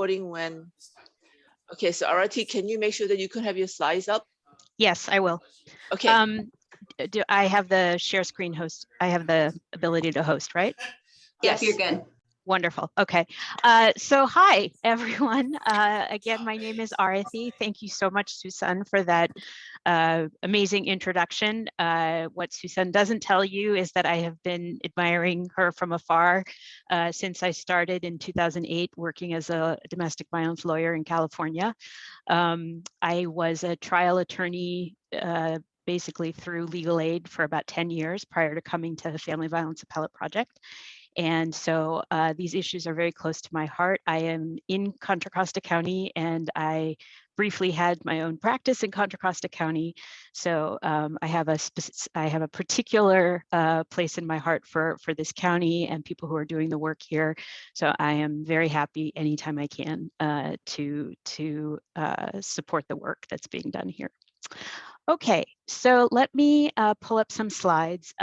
recording when, okay, so RT, can you make sure that you can have your slides up? Yes, I will. Okay. Do I have the share screen host? I have the ability to host, right? Yes, You're good. Wonderful. Okay. So hi, everyone. Again, my name is Arathi. Thank you so much, Susan, for that amazing introduction. What Susan doesn't tell you is that I have been admiring her from afar since I started in 2008 working as a domestic violence lawyer in California. I was a trial attorney basically through legal aid for about 10 years prior to coming to the Family Violence Appellate Project. And so these issues are very close to my heart. I am in Contra Costa County, and I briefly had my own practice in Contra Costa County. So I have a particular place in my heart for this county and people who are doing the work here. So I am very happy anytime I can to support the work that's being done here. Okay, so let me pull up some slides.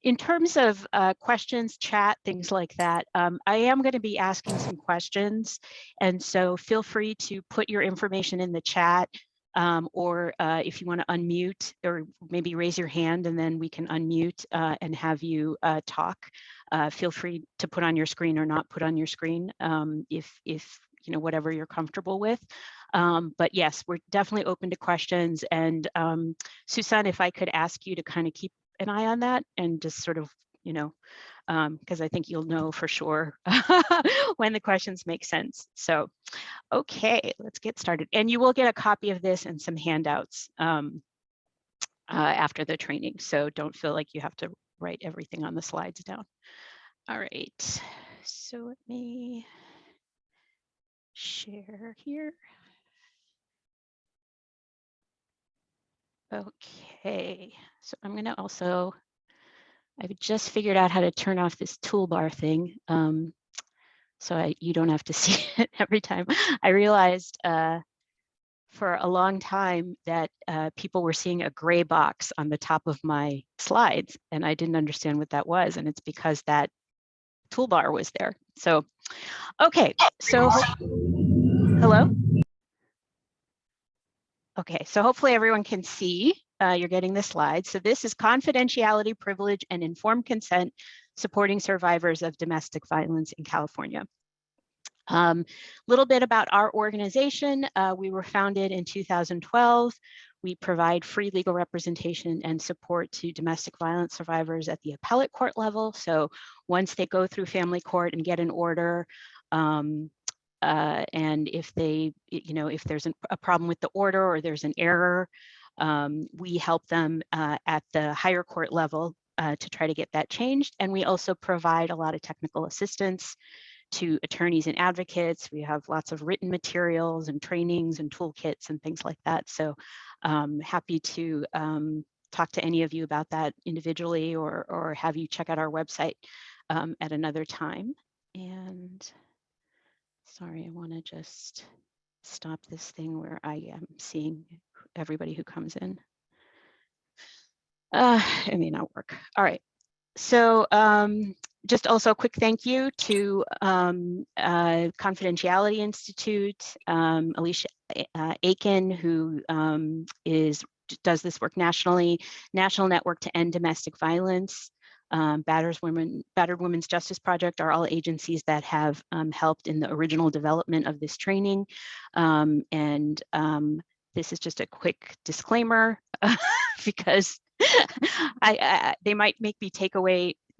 In terms of questions, chat, things like that, I am going to be asking some questions. And so feel free to put your information in the chat, or if you want to unmute or maybe raise your hand and then we can unmute and have you talk. Feel free to put on your screen or not put on your screen if you know, whatever you're comfortable with. But yes, we're definitely open to questions. And Susan, if I could ask you to kind of keep an eye on that and just sort of, you know, because I think you'll know for sure when the questions make sense. So, okay, let's get started. And you will get a copy of this and some handouts after the training. So don't feel like you have to write everything on the slides down. All right, so let me share here. Okay, so I'm gonna also, I've just figured out how to turn off this toolbar thing, so you don't have to see it every time. I realized for a long time that people were seeing a gray box on the top of my slides, and I didn't understand what that was, and it's because that toolbar was there. So, okay, so hello? Okay, so hopefully everyone can see. You're getting the slides. So this is confidentiality, privilege, and informed consent supporting survivors of domestic violence in California. Little bit about our organization. We were founded in 2012. We provide free legal representation and support to domestic violence survivors at the appellate court level. So once they go through family court and get an order, and if they, you know, if there's a problem with the order or there's an error, we help them at the higher court level to try to get that changed. And we also provide a lot of technical assistance to attorneys and advocates. We have lots of written materials and trainings and toolkits and things like that. So happy to talk to any of you about that individually or have you check out our website at another time. And sorry, I want to just stop this thing where I am seeing everybody who comes in. It may not work. All right. So just also a quick thank you to Confidentiality Institute, Alicia Aiken, who does this work nationally, National Network to End Domestic Violence, Battered Women's Justice Project are all agencies that have helped in the original development of this training. And this is just a quick disclaimer because they might make me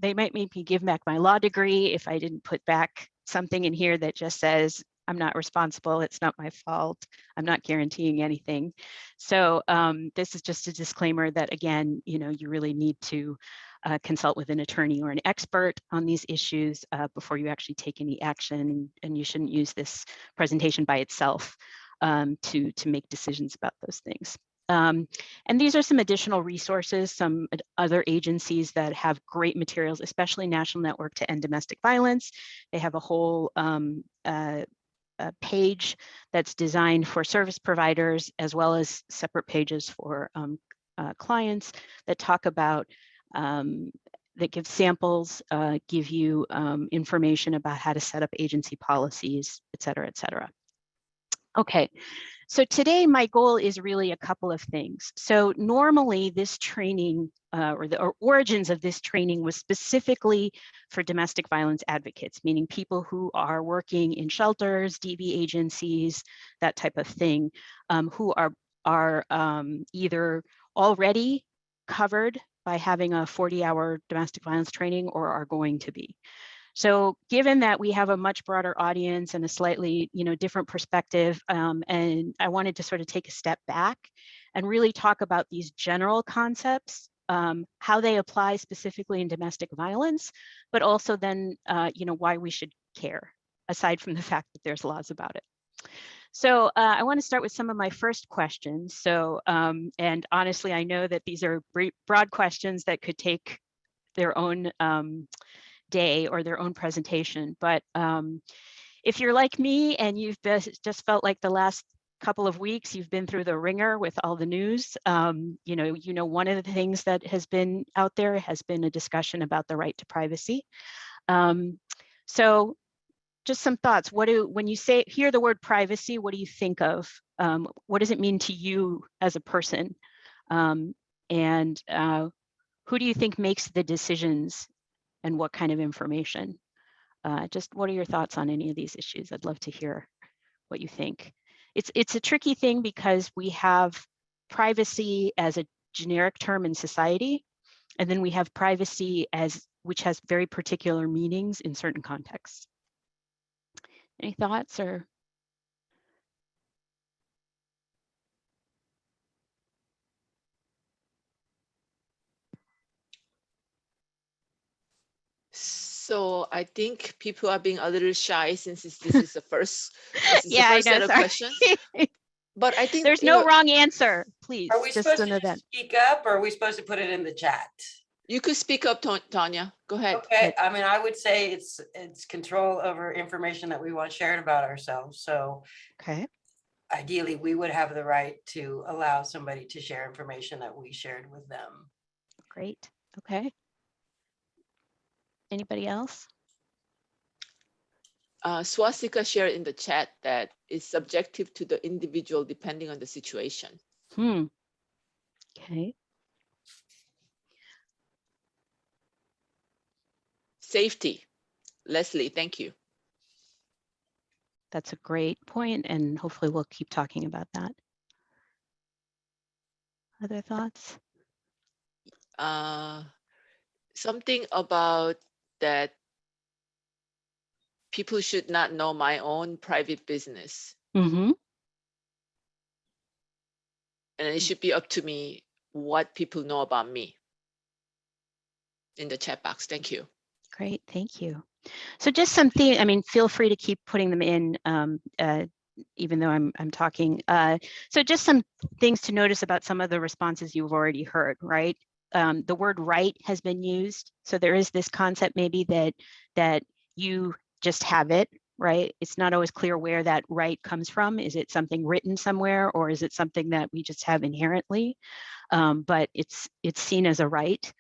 they might make me give back my law degree if I didn't put back something in here that just says, I'm not responsible, it's not my fault, I'm not guaranteeing anything. So this is just a disclaimer that, again, you know, you really need to consult with an attorney or an expert on these issues before you actually take any action, and you shouldn't use this presentation by itself to make decisions about those things. And these are some additional resources, some other agencies that have great materials, especially National Network to End Domestic Violence. They have a whole page that's designed for service providers, as well as separate pages for clients that talk about that give samples, give you information about how to set up agency policies, et cetera, et cetera. Okay, so today my goal is really a couple of things. So normally this training or the origins of this training was specifically for domestic violence advocates, meaning people who are working in shelters, DV agencies, that type of thing, who are either already covered by having a 40-hour domestic violence training or are going to be. So given that we have a much broader audience and a slightly, different perspective, and I wanted to sort of take a step back and really talk about these general concepts, how they apply specifically in domestic violence, but also then, why we should care, aside from the fact that there's laws about it. So I want to start with some of my first questions. So, and honestly, I know that these are broad questions that could take their own day or their own presentation. But if you're like me and you've just felt like the last couple of weeks you've been through the ringer with all the news, one of the things that has been out there has been a discussion about the right to privacy. So just some thoughts. When you hear the word privacy, what do you think of? What does it mean to you as a person? And who do you think makes the decisions and what kind of information? Just what are your thoughts on any of these issues? I'd love to hear what you think. It's a tricky thing because we have privacy as a generic term in society, and then we have privacy which has very particular meanings in certain contexts. Any thoughts or? So I think people are being a little shy since this is the first, Yeah, I know, set of sorry. questions. But I think there's no wrong answer, please. Are we supposed to speak up or are we supposed to put it in the chat? You could speak up, Tanya. Go ahead. Okay, I mean, I would say it's control over information that we want shared about ourselves. So okay, ideally, we would have the right to allow somebody to share information that we shared with them. Great. Okay. Anybody else? Swastika shared in the chat that it's subjective to the individual depending on the situation. Okay. Safety. Leslie, thank you. That's a great point, and hopefully we'll keep talking about that. Other thoughts? Something about that people should not know my own private business. Mm-hmm. And it should be up to me what people know about me. In the chat box, thank you. Great, thank you. So just something, I mean, feel free to keep putting them in, even though I'm talking. So just some things to notice about some of the responses you've already heard, right? The word right has been used. So there is this concept maybe that you just have it, right? It's not always clear where that right comes from. Is it something written somewhere or is it something that we just have inherently? But it's seen as a right.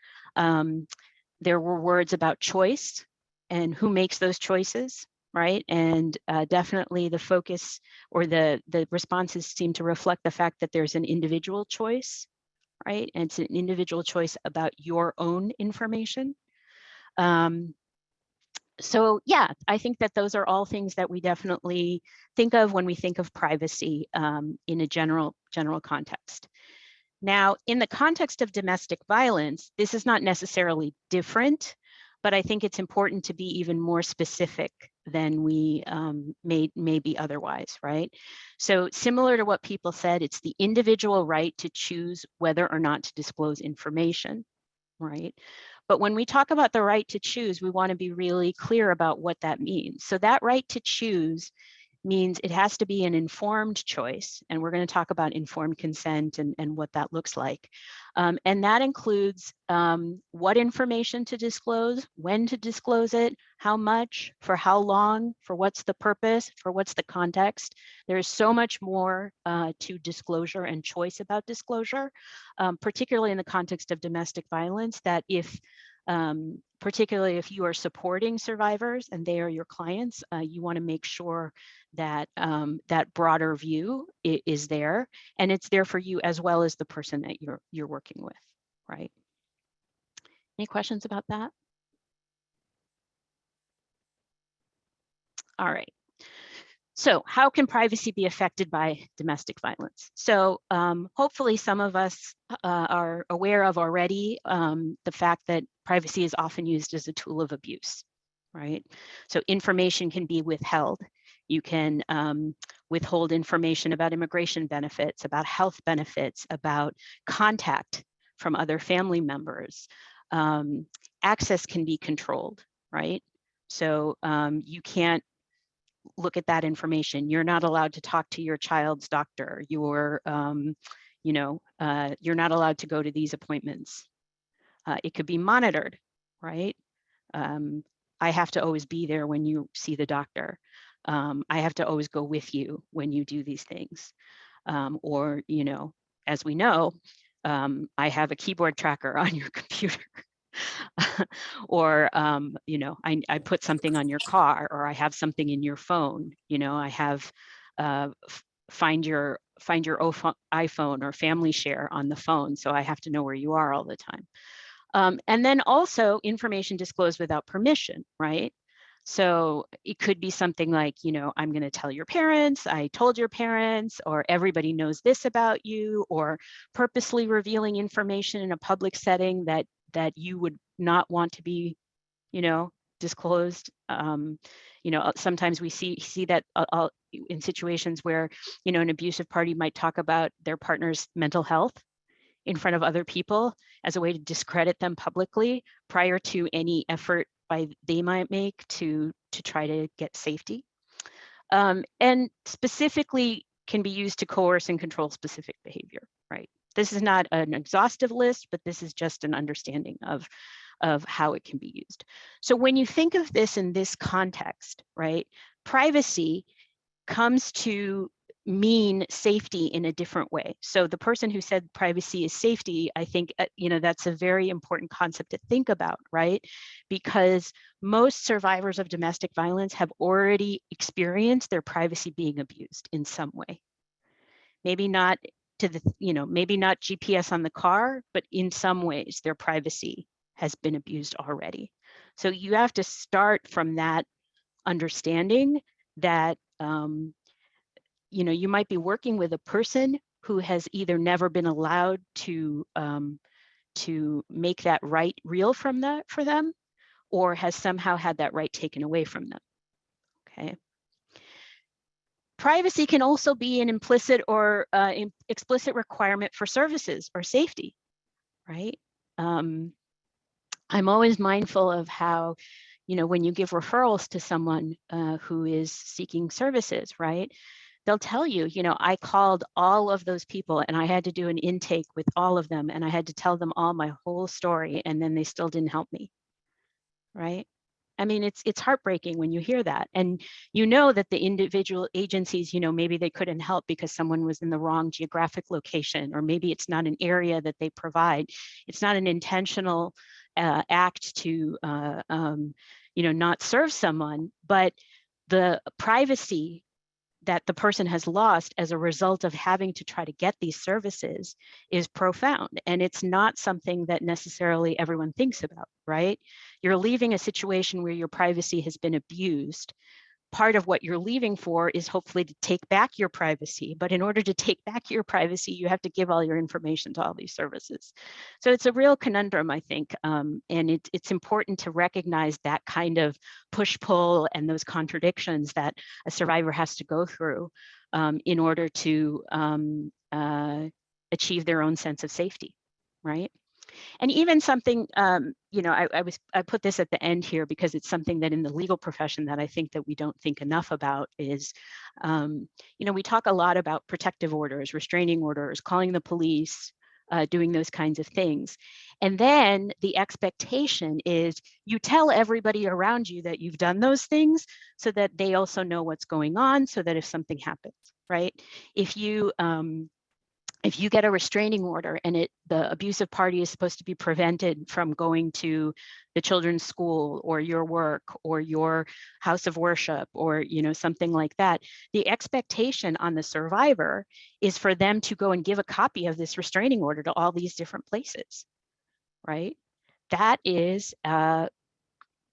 There were words about choice and who makes those choices, right? And definitely the focus or the responses seem to reflect the fact that there's an individual choice, right? And it's an individual choice about your own information. So yeah, I think that those are all things that we definitely think of when we think of privacy in a general context. Now, in the context of domestic violence, this is not necessarily different, but I think it's important to be even more specific than we may be otherwise, right? So similar to what people said, it's the individual right to choose whether or not to disclose information, right? But when we talk about the right to choose, we want to be really clear about what that means. So that right to choose means it has to be an informed choice. And we're going to talk about informed consent and what that looks like. And that includes what information to disclose, when to disclose it, how much, for how long, for what's the purpose, for what's the context. There's so much more to disclosure and choice about disclosure, particularly in the context of domestic violence, that if particularly if you are supporting survivors and they are your clients, you want to make sure that that broader view is there, and it's there for you as well as the person that you're working with, right? Any questions about that? All right. So how can privacy be affected by domestic violence? So hopefully some of us are aware of already the fact that privacy is often used as a tool of abuse, right? So information can be withheld. You can withhold information about immigration benefits, about health benefits, about contact from other family members. Access can be controlled, right? So you can't look at that information. You're not allowed to talk to your child's doctor. You're not allowed to go to these appointments. It could be monitored, right? I have to always be there when you see the doctor. I have to always go with you when you do these things. Or, as we know, I have a keyboard tracker on your computer. Or I put something on your car, or I have something in your phone. I have find your iPhone or family share on the phone, so I have to know where you are all the time. And then also information disclosed without permission, right? So it could be something like, I'm going to tell your parents, I told your parents, or everybody knows this about you, or purposely revealing information in a public setting that you would not want to be, disclosed. Sometimes we see that in situations where, an abusive party might talk about their partner's mental health in front of other people as a way to discredit them publicly prior to any effort they might make to try to get safety. And specifically can be used to coerce and control specific behavior, right? This is not an exhaustive list, but this is just an understanding of how it can be used. So when you think of this in this context, right, privacy comes to mean safety in a different way. So the person who said privacy is safety, I think, that's a very important concept to think about, right? Because most survivors of domestic violence have already experienced their privacy being abused in some way. Maybe not maybe not GPS on the car, but in some ways their privacy has been abused already. So you have to start from that understanding that you might be working with a person who has either never been allowed to make that right real for them, or has somehow had that right taken away from them. Okay. Privacy can also be an implicit or explicit requirement for services or safety, right? I'm always mindful of how, when you give referrals to someone who is seeking services, right? They'll tell you, I called all of those people and I had to do an intake with all of them and I had to tell them all my whole story and then they still didn't help me, right? I mean, it's heartbreaking when you hear that. And that the individual agencies, maybe they couldn't help because someone was in the wrong geographic location, or maybe it's not an area that they provide. It's not an intentional act to, not serve someone, but the privacy that the person has lost as a result of having to try to get these services is profound. And it's not something that necessarily everyone thinks about, right? You're leaving a situation where your privacy has been abused. Part of what you're leaving for is hopefully to take back your privacy. But in order to take back your privacy, you have to give all your information to all these services. So it's a real conundrum, I think. And it's important to recognize that kind of push-pull and those contradictions that a survivor has to go through in order to achieve their own sense of safety, right? And even something, I put this at the end here because it's something that in the legal profession that I think that we don't think enough about is, we talk a lot about protective orders, restraining orders, calling the police, doing those kinds of things. And then the expectation is you tell everybody around you that you've done those things so that they also know what's going on, so that if something happens, right? If you, if you get a restraining order and the abusive party is supposed to be prevented from going to the children's school or your work or your house of worship or something like that, the expectation on the survivor is for them to go and give a copy of this restraining order to all these different places, right? That is a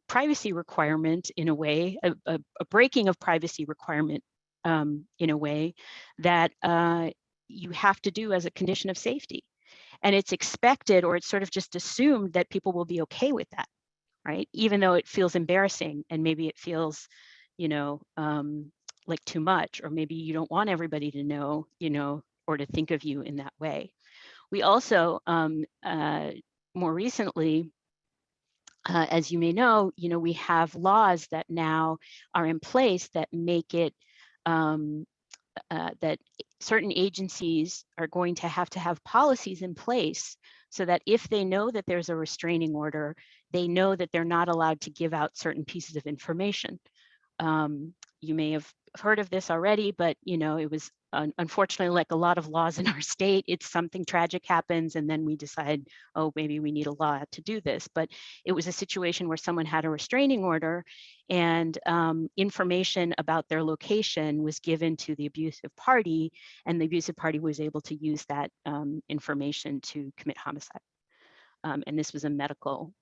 privacy requirement in a way, a breaking of privacy requirement in a way that you have to do as a condition of safety. And it's expected, or it's sort of just assumed, that people will be okay with that, right? Even though it feels embarrassing and maybe it feels, like too much, or maybe you don't want everybody to know, or to think of you in that way. We also, more recently, as you may know, we have laws that now are in place that make it that certain agencies are going to have policies in place so that if they know that there's a restraining order, they know that they're not allowed to give out certain pieces of information. You may have heard of this already, but it was unfortunately, like a lot of laws in our state, it's something tragic happens and then we decide, oh, maybe we need a law to do this. But it was a situation where someone had a restraining order and information about their location was given to the abusive party, and the abusive party was able to use that information to commit homicide. And this was a medical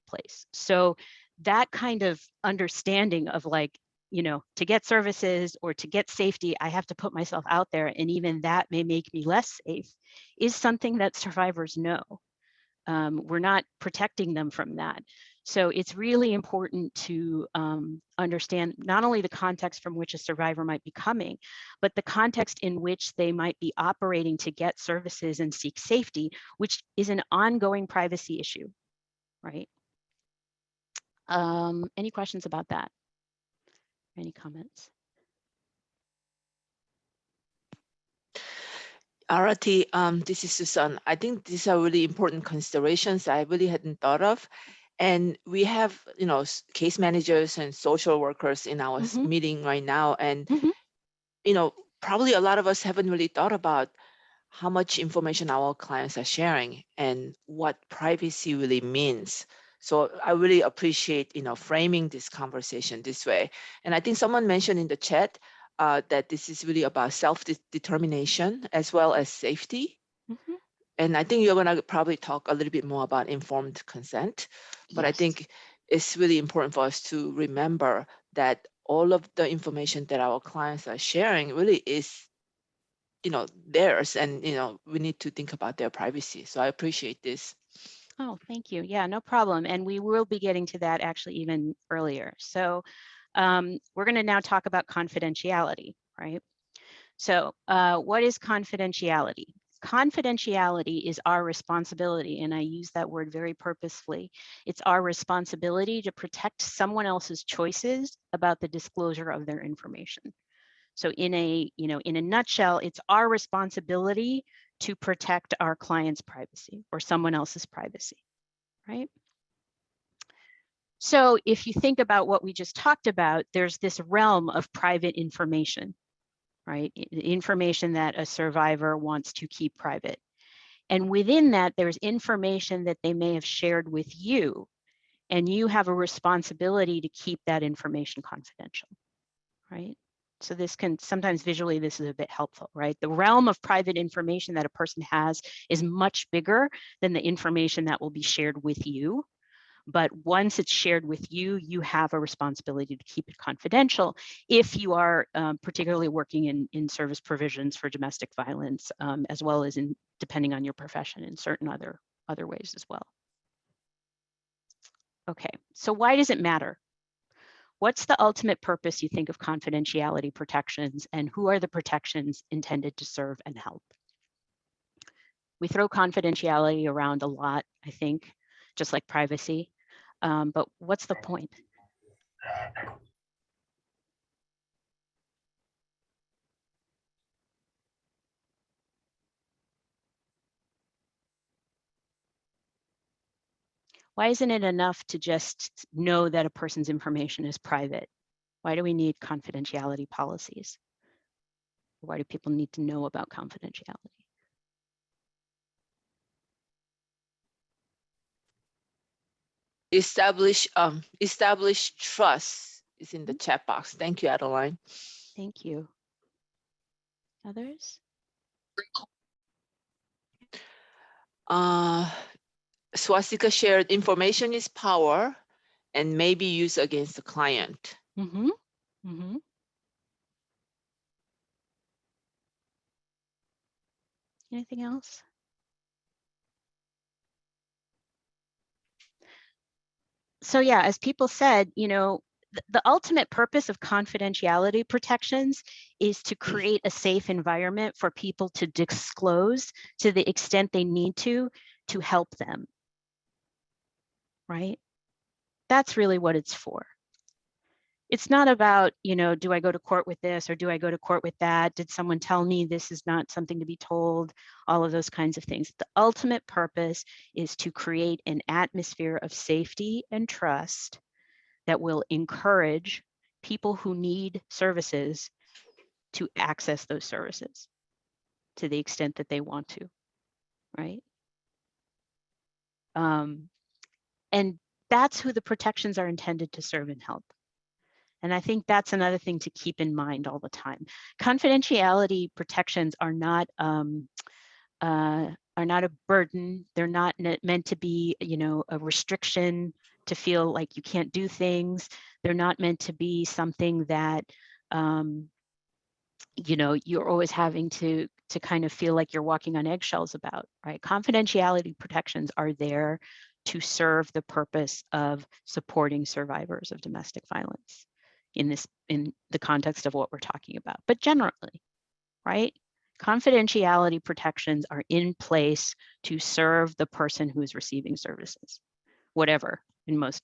place. So that kind of understanding of, like, to get services or to get safety, I have to put myself out there, and even that may make me less safe, is something that survivors know. We're not protecting them from that. So it's really important to understand not only the context from which a survivor might be coming, but the context in which they might be operating to get services and seek safety, which is an ongoing privacy issue, right? Any questions about that? Any comments? Arati, this is Susan. I think these are really important considerations I really hadn't thought of. And we have, case managers and social workers in our meeting right now. And, probably a lot of us haven't really thought about how much information our clients are sharing and what privacy really means. So I really appreciate, framing this conversation this way. And I think someone mentioned in the chat that this is really about self-determination as well as safety. And I think you're going to probably talk a little bit more about informed consent. But Yes. I think it's really important for us to remember that all of the information that our clients are sharing really is theirs, and we need to think about their privacy. So I appreciate this. Oh, thank you. Yeah, no problem. And we will be getting to that actually even earlier. So we're going to now talk about confidentiality, right? So what is confidentiality? Confidentiality is our responsibility, and I use that word very purposefully. It's our responsibility to protect someone else's choices about the disclosure of their information. So in a nutshell, it's our responsibility to protect our client's privacy or someone else's privacy, right? So if you think about what we just talked about, there's this realm of private information, right? Information that a survivor wants to keep private. And within that, there's information that they may have shared with you, and you have a responsibility to keep that information confidential, right? So this can sometimes visually, this is a bit helpful, right? The realm of private information that a person has is much bigger than the information that will be shared with you. But once it's shared with you, you have a responsibility to keep it confidential if you are particularly working in service provisions for domestic violence, as well as in, depending on your profession, in certain other ways as well. Okay, so why does it matter? What's the ultimate purpose, you think, of confidentiality protections, and who are the protections intended to serve and help? We throw confidentiality around a lot, I think, just like privacy. But what's the point? Why isn't it enough to just know that a person's information is private? Why do we need confidentiality policies? Why do people need to know about confidentiality? establish trust is in the chat box. Thank you, Adeline. Thank you. Others? Swastika shared information is power and may be used against the client. Mm-hmm. Mm-hmm. Anything else? So yeah, as people said, you know, the ultimate purpose of confidentiality protections is to create a safe environment for people to disclose to the extent they need to help them, right? That's really what it's for. It's not about, you know, do I go to court with this or do I go to court with that? Did someone tell me this is not something to be told? All of those kinds of things. The ultimate purpose is to create an atmosphere of safety and trust that will encourage people who need services to access those services to the extent that they want to, right? And that's who the protections are intended to serve and help. And I think that's another thing to keep in mind all the time. Confidentiality protections are not a burden. They're not meant to be, you know, a restriction to feel like you can't do things. They're not meant to be something that, you know, you're always having to kind of feel like you're walking on eggshells about, right? Confidentiality protections are there to serve the purpose of supporting survivors of domestic violence in the context of what we're talking about. But generally, right? Confidentiality protections are in place to serve the person who is receiving services, whatever, in most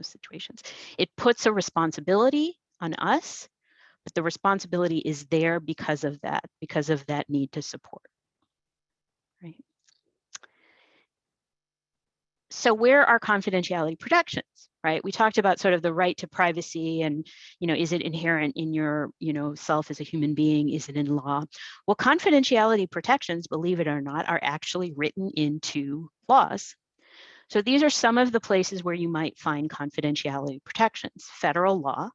situations. It puts a responsibility on us, but the responsibility is there because of that need to support, right? So where are confidentiality protections, right? We talked about sort of the right to privacy and, you know, is it inherent in your, you know, self as a human being? Is it in law? Well, confidentiality protections, believe it or not, are actually written into laws. So these are some of the places where you might find confidentiality protections: federal law,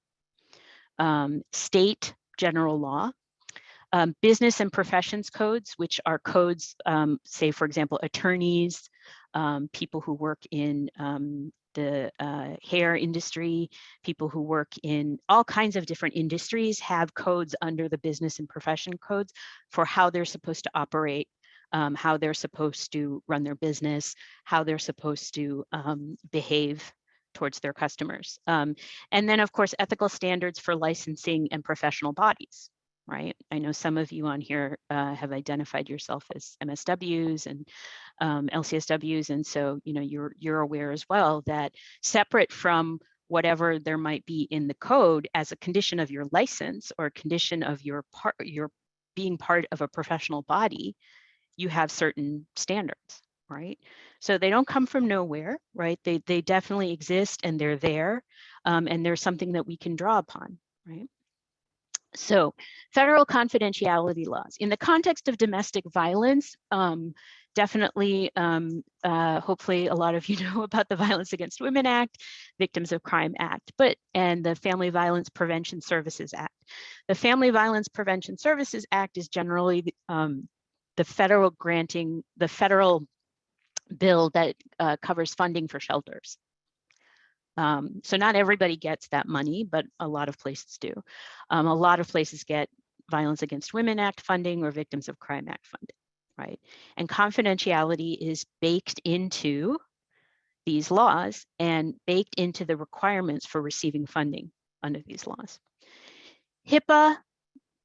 state general law, business and professions codes, which are codes, say, for example, attorneys, people who work in the hair industry, people who work in all kinds of different industries have codes under the business and profession codes for how they're supposed to operate, how they're supposed to run their business, how they're supposed to behave towards their customers. And then, of course, ethical standards for licensing and professional bodies. Right. I know some of you on here have identified yourself as MSWs and LCSWs, and so you know you're aware as well that separate from whatever there might be in the code as a condition of your license or a condition of your being part of a professional body, you have certain standards, right? So they don't come from nowhere, right? They definitely exist and they're there, and there's something that we can draw upon, right? So federal confidentiality laws. In the context of domestic violence, definitely, hopefully a lot of you know about the Violence Against Women Act, Victims of Crime Act, and the Family Violence Prevention Services Act. The Family Violence Prevention Services Act is generally the federal bill that covers funding for shelters. So not everybody gets that money, but a lot of places do. A lot of places get Violence Against Women Act funding or Victims of Crime Act funding, right? And confidentiality is baked into these laws and baked into the requirements for receiving funding under these laws. HIPAA,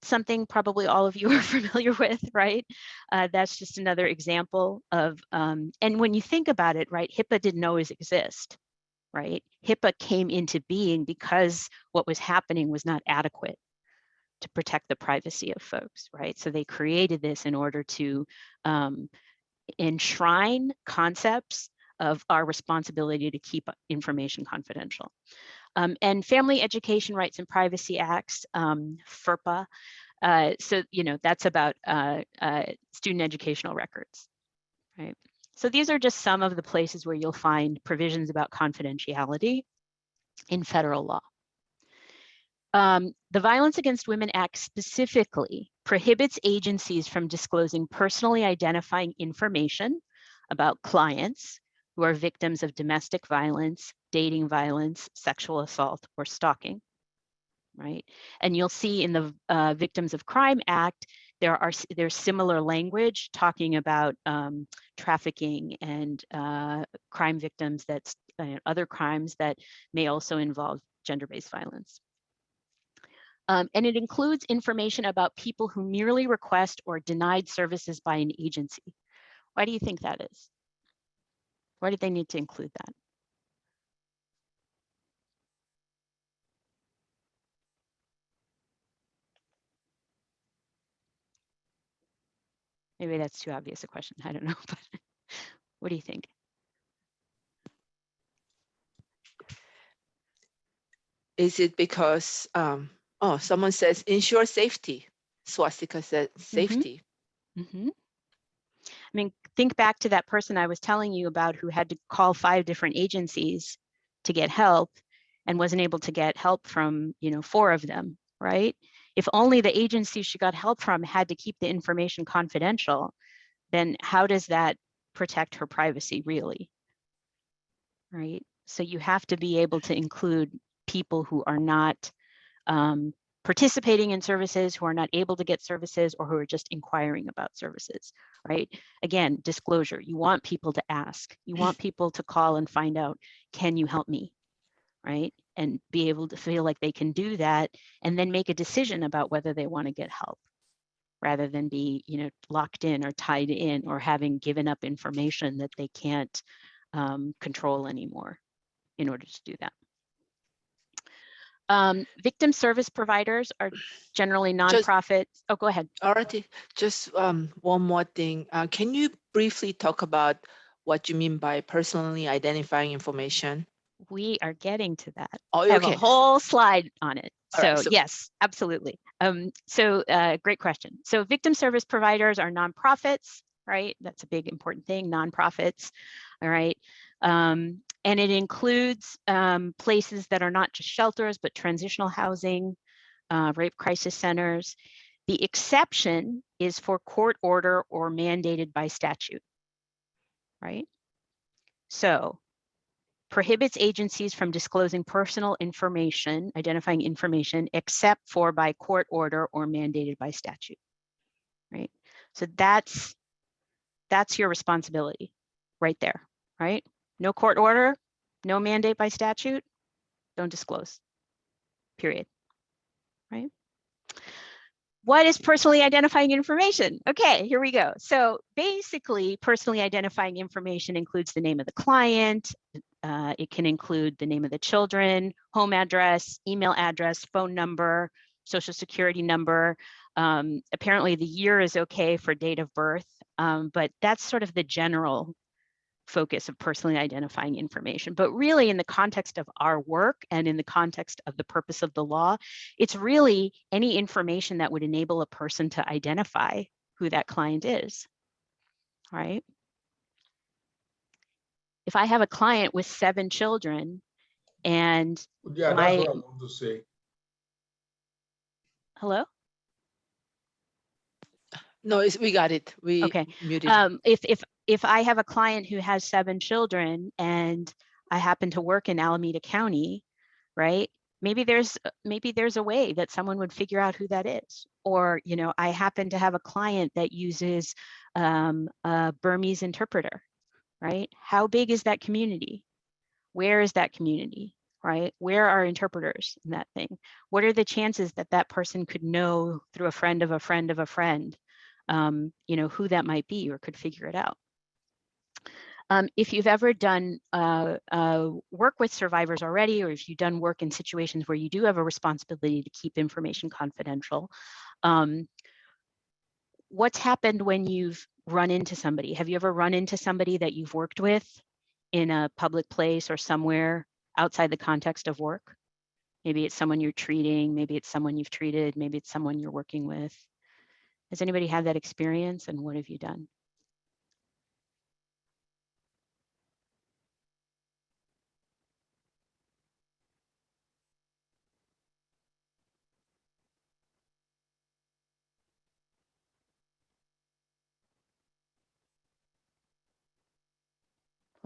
something probably all of you are familiar with, right? That's just another example of, and when you think about it, right, HIPAA didn't always exist. Right? HIPAA came into being because what was happening was not adequate to protect the privacy of folks, right? So they created this in order to enshrine concepts of our responsibility to keep information confidential. And Family Education Rights and Privacy Acts, FERPA. So, you know, that's about student educational records, right? So these are just some of the places where you'll find provisions about confidentiality in federal law. The Violence Against Women Act specifically prohibits agencies from disclosing personally identifying information about clients who are victims of domestic violence, dating violence, sexual assault, or stalking, right? And you'll see in the Victims of Crime Act, there's similar language talking about trafficking and crime victims that's other crimes that may also involve gender-based violence. And it includes information about people who merely request or denied services by an agency. Why do you think that is? Why did they need to include that? Maybe that's too obvious a question. I don't know, but what do you think? Is it because, oh, someone says ensure safety. Swastika said safety. Mm-hmm. I mean, think back to that person I was telling you about who had to call 5 different agencies to get help and wasn't able to get help from, 4 of them, right? If only the agency she got help from had to keep the information confidential, then how does that protect her privacy really, right? So you have to be able to include people who are not participating in services, who are not able to get services, or who are just inquiring about services, right? Again, disclosure. You want people to ask. You want people to call and find out, can you help me, right? And be able to feel like they can do that and then make a decision about whether they want to get help rather than be, locked in or tied in or having given up information that they can't control anymore in order to do that. Victim service providers are generally nonprofits. Oh, go ahead. Alrighty, just one more thing. Can you briefly talk about what you mean by personally identifying information? We are getting to that. Oh, I have okay. a whole slide on it. So, Right, so yes, absolutely. Great question. So victim service providers are nonprofits, right? That's a big important thing, nonprofits, all right? And it includes places that are not just shelters, but transitional housing, rape crisis centers. The exception is for court order or mandated by statute, right? So prohibits agencies from disclosing personal information, identifying information, except for by court order or mandated by statute, right? So that's your responsibility right there, right? No court order, no mandate by statute, don't disclose, period, right? What is personally identifying information? Okay, here we go. So basically, personally identifying information includes the name of the client. It can include the name of the children, home address, email address, phone number, social security number. Apparently the year is okay for date of birth, but that's sort of the general focus of personally identifying information. But really in the context of our work and in the context of the purpose of the law, it's really any information that would enable a person to identify who that client is, right? If I have a client with 7 children and yeah, that's what I wanted to say. Hello? no, we got it. We Okay. muted. If I have a client who has 7 children and I happen to work in Alameda County, right? Maybe there's a way that someone would figure out who that is. Or, I happen to have a client that uses a Burmese interpreter, right? How big is that community? Where is that community, right? Where are interpreters in that thing? What are the chances that that person could know through a friend of a friend of a friend, who that might be or could figure it out? If you've ever done work with survivors already, or if you've done work in situations where you do have a responsibility to keep information confidential, what's happened when you've run into somebody? Have you ever run into somebody that you've worked with in a public place or somewhere outside the context of work? Maybe it's someone you're treating, maybe it's someone you've treated, maybe it's someone you're working with. Has anybody had that experience, and what have you done?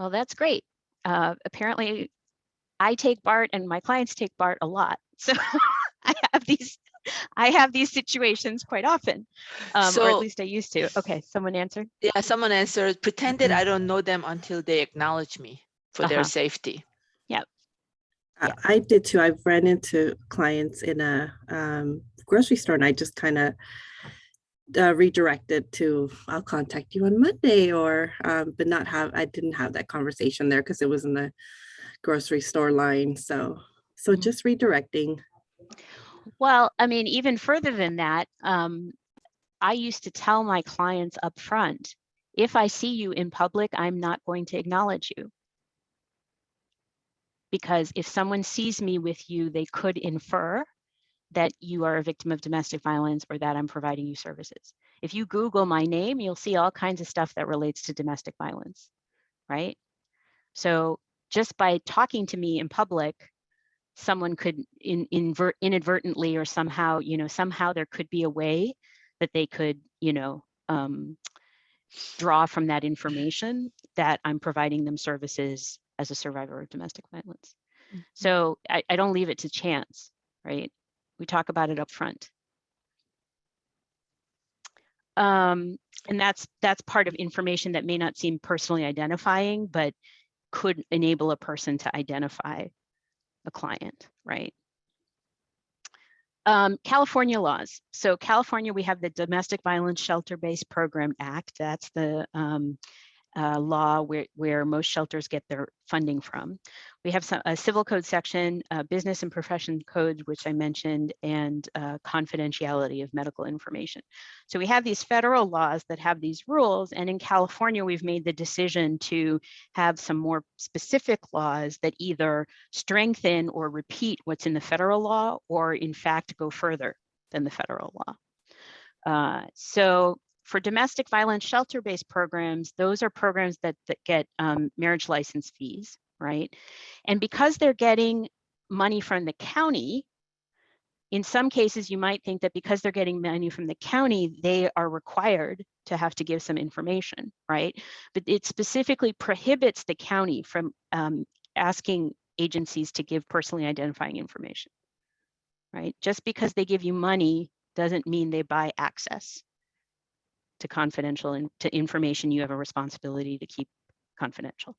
Well, that's great. Apparently, I take BART and my clients take BART a lot. So I have these situations quite often, or at So least I used to. Okay, someone answered. yeah, someone answered, pretended I don't know them until they acknowledge me for their safety. Yeah. Yeah. I did too. I've run into clients in a grocery store, and I just kind of redirected to, I'll contact you on Monday, or but not have, I didn't have that conversation there because it was in the grocery store line. So just redirecting. Well, I mean, even further than that, I used to tell my clients up front, if I see you in public, I'm not going to acknowledge you. Because if someone sees me with you, they could infer that you are a victim of domestic violence or that I'm providing you services. If you Google my name, you'll see all kinds of stuff that relates to domestic violence, right? So just by talking to me in public, someone could inadvertently or somehow, somehow there could be a way that they could, draw from that information that I'm providing them services as a survivor of domestic violence. So I don't leave it to chance, right? We talk about it up front. And that's part of information that may not seem personally identifying, but could enable a person to identify a client, right? California laws. So California, we have the Domestic Violence Shelter-Based Program Act. That's the law where most shelters get their funding from. We have a civil code section, business and profession code, which I mentioned, and confidentiality of medical information. So we have these federal laws that have these rules, and in California, we've made the decision to have some more specific laws that either strengthen or repeat what's in the federal law, or in fact go further than the federal law. So for domestic violence shelter-based programs, those are programs that get marriage license fees, right? And because they're getting money from the county, in some cases, you might think that because they're getting money from the county, they are required to have to give some information, right? But it specifically prohibits the county from asking agencies to give personally identifying information, right? Just because they give you money doesn't mean they buy access to confidential and to information you have a responsibility to keep confidential,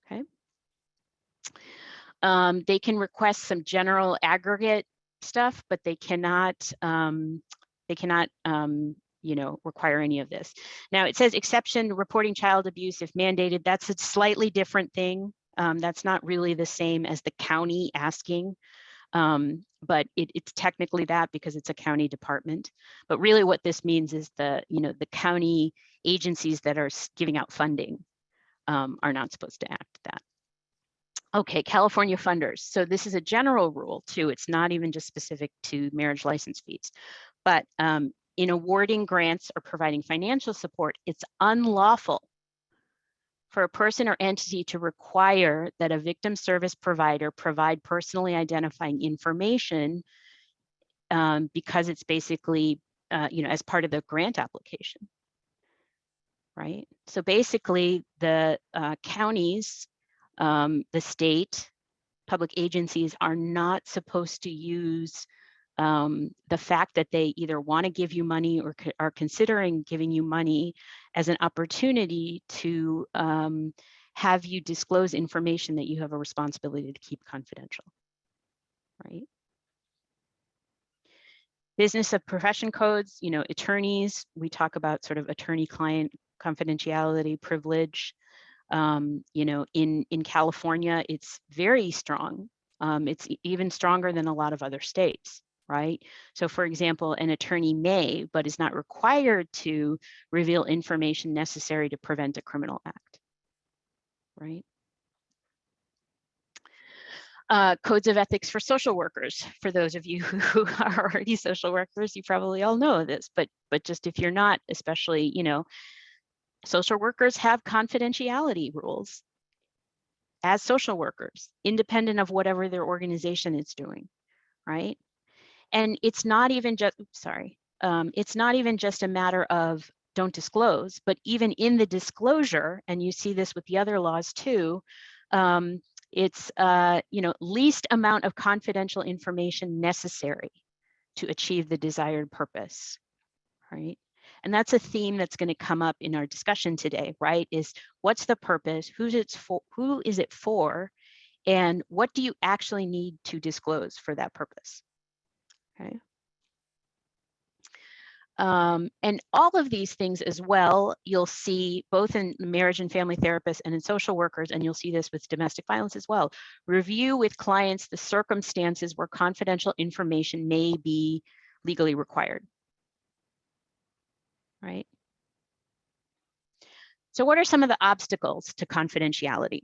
okay? They can request some general aggregate stuff, but they cannot require any of this. Now it says exception, reporting child abuse if mandated. That's a slightly different thing. That's not really the same as the county asking. But it's technically that because it's a county department. But really what this means is the county agencies that are giving out funding are not supposed to act that. Okay, California funders. So this is a general rule too. It's not even just specific to marriage license fees. But in awarding grants or providing financial support, it's unlawful for a person or entity to require that a victim service provider provide personally identifying information because it's basically, as part of the grant application, right? So basically the counties, the state, public agencies are not supposed to use the fact that they either want to give you money or are considering giving you money as an opportunity to have you disclose information that you have a responsibility to keep confidential, right? Business of profession codes, attorneys, we talk about sort of attorney-client confidentiality, privilege. In California, it's very strong. It's even stronger than a lot of other states, right? So for example, an attorney may, but is not required to reveal information necessary to prevent a criminal act, right? Codes of ethics for social workers. For those of you who are already social workers, you probably all know this, but just if you're not, especially, social workers have confidentiality rules as social workers, independent of whatever their organization is doing, right? And it's not even just, it's not even just a matter of don't disclose, but even in the disclosure, and you see this with the other laws too, it's least amount of confidential information necessary to achieve the desired purpose, right? And that's a theme that's going to come up in our discussion today, right? Is what's the purpose, who is it for, and what do you actually need to disclose for that purpose, okay? And all of these things as well, you'll see both in marriage and family therapists and in social workers, and you'll see this with domestic violence as well. Review with clients the circumstances where confidential information may be legally required, right? So what are some of the obstacles to confidentiality?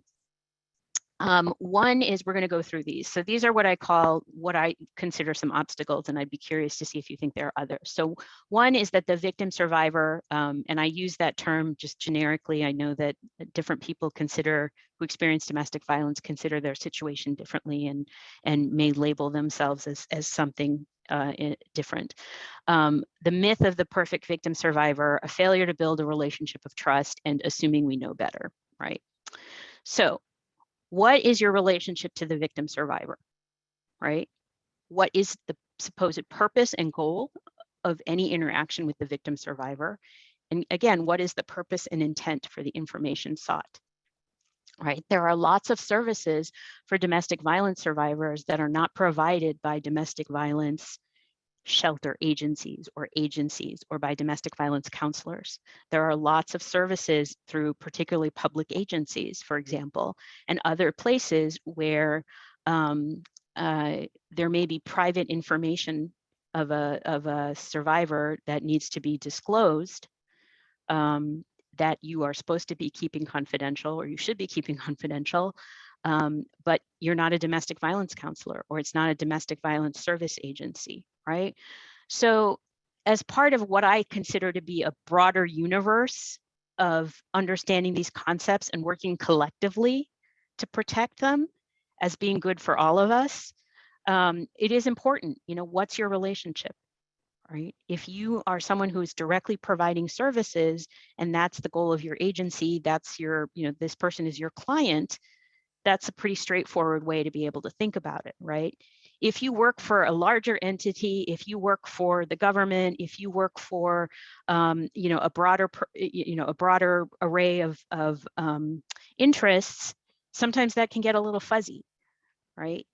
One is we're going to go through these. So these are what I consider some obstacles, and I'd be curious to see if you think there are others. So one is that the victim survivor, and I use that term just generically. I know that different people who experience domestic violence consider their situation differently and may label themselves as something different. The myth of the perfect victim survivor, a failure to build a relationship of trust, and assuming we know better, right? So what is your relationship to the victim survivor, right? What is the supposed purpose and goal of any interaction with the victim survivor? And again, what is the purpose and intent for the information sought, right? There are lots of services for domestic violence survivors that are not provided by domestic violence shelter agencies or by domestic violence counselors. There are lots of services through particularly public agencies, for example, and other places where there may be private information of a survivor that needs to be disclosed, that you are supposed to be keeping confidential, or you should be keeping confidential, but you're not a domestic violence counselor, or it's not a domestic violence service agency, right? So as part of what I consider to be a broader universe of understanding these concepts and working collectively to protect them as being good for all of us, it is important, what's your relationship, right? If you are someone who is directly providing services and that's the goal of your agency, that's your, this person is your client, that's a pretty straightforward way to be able to think about it, right? If you work for a larger entity, if you work for the government, if you work for, a broader array of interests, sometimes that can get a little fuzzy, right?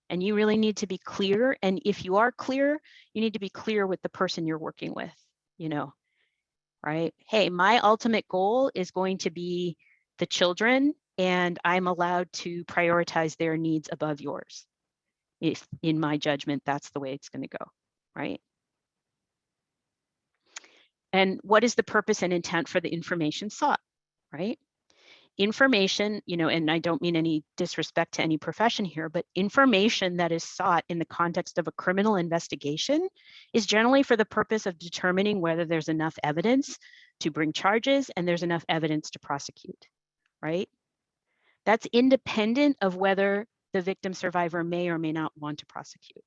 And you really need to be clear. And if you are clear, you need to be clear with the person you're working with, right? Hey, my ultimate goal is going to be the children, and I'm allowed to prioritize their needs above yours. If in my judgment, that's the way it's going to go, right? And what is the purpose and intent for the information sought, right? Information, and I don't mean any disrespect to any profession here, but information that is sought in the context of a criminal investigation is generally for the purpose of determining whether there's enough evidence to bring charges and there's enough evidence to prosecute, right? That's independent of whether the victim survivor may or may not want to prosecute.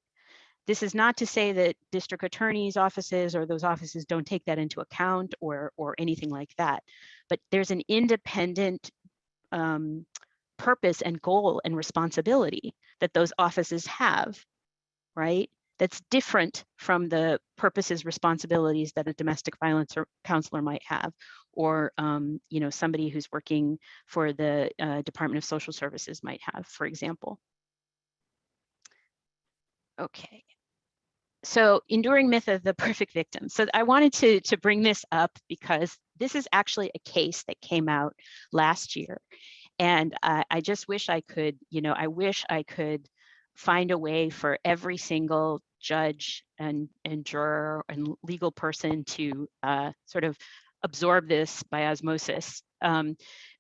This is not to say that district attorneys' offices or those offices don't take that into account or anything like that, but there's an independent purpose and goal and responsibility that those offices have, right? That's different from the purposes, responsibilities that a domestic violence counselor might have, or somebody who's working for the Department of Social Services might have, for example. Okay. So enduring myth of the perfect victim. So I wanted to bring this up because this is actually a case that came out last year. And I just wish I could, I wish I could find a way for every single judge and juror and legal person to sort of absorb this by osmosis.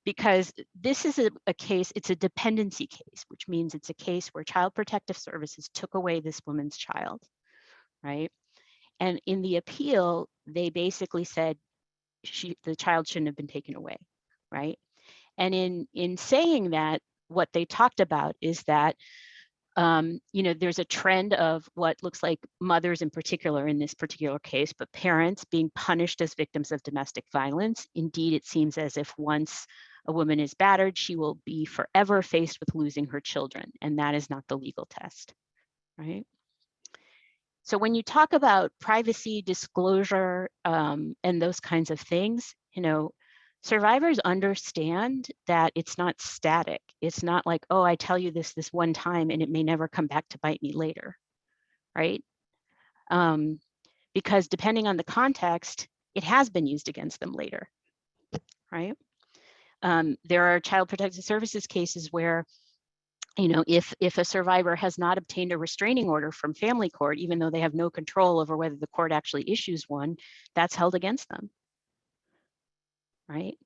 Because this is a case, it's a dependency case, which means it's a case where Child Protective Services took away this woman's child, right? And in the appeal, they basically said the child shouldn't have been taken away, right? And in saying that, what they talked about is that there's a trend of what looks like mothers in particular in this particular case, but parents being punished as victims of domestic violence. Indeed, it seems as if once a woman is battered, she will be forever faced with losing her children, and that is not the legal test, right? So when you talk about privacy, disclosure, and those kinds of things, survivors understand that it's not static. It's not like, oh, I tell you this one time and it may never come back to bite me later, right? Because depending on the context, it has been used against them later, right? There are Child Protective Services cases where, if a survivor has not obtained a restraining order from family court, even though they have no control over whether the court actually issues one, that's held against them, right?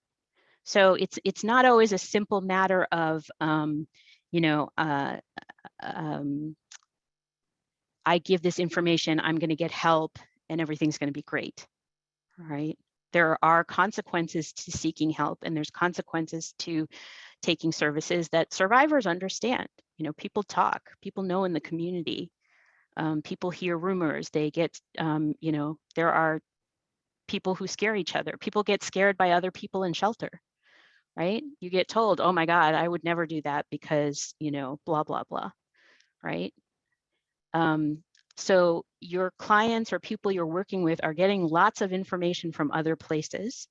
So it's not always a simple matter of, I give this information, I'm going to get help, and everything's going to be great, right? There are consequences to seeking help, and there's consequences to taking services that survivors understand. People talk, people know in the community, people hear rumors, they get, there are people who scare each other. People get scared by other people in shelter, right? You get told, oh my God, I would never do that because, blah, blah, blah, right? So your clients or people you're working with are getting lots of information from other places.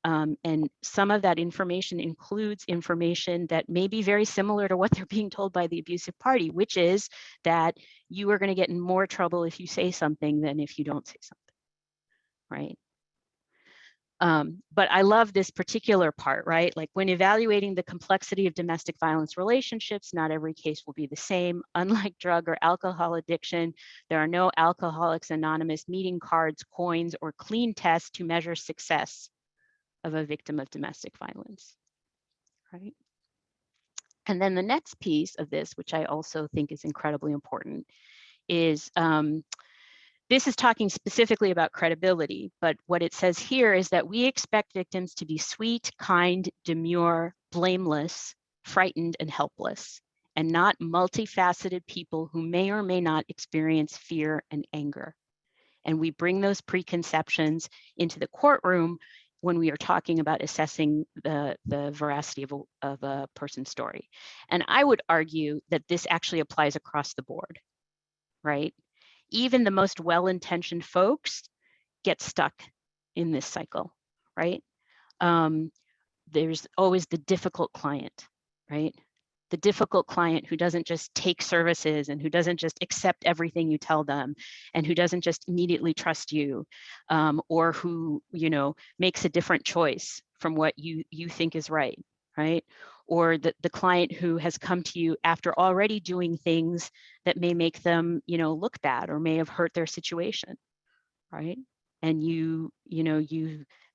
And some of that information includes information that may be very similar to what they're being told by the abusive party, which is that you are going to get in more trouble if you say something than if you don't say something, right? But I love this particular part, right? Like when evaluating the complexity of domestic violence relationships, not every case will be the same. Unlike drug or alcohol addiction, there are no Alcoholics Anonymous meeting cards, coins, or clean tests to measure success of a victim of domestic violence, right? And then the next piece of this, which I also think is incredibly important, is this is talking specifically about credibility, but what it says here is that we expect victims to be sweet, kind, demure, blameless, frightened, and helpless, and not multifaceted people who may or may not experience fear and anger. And we bring those preconceptions into the courtroom when we are talking about assessing the veracity of a person's story. And I would argue that this actually applies across the board, right? Even the most well-intentioned folks get stuck in this cycle, right? There's always the difficult client, right? The difficult client who doesn't just take services and who doesn't just accept everything you tell them and who doesn't just immediately trust you, or who, makes a different choice from what you think is right, right? Or the client who has come to you after already doing things that may make them, look bad or may have hurt their situation, right? And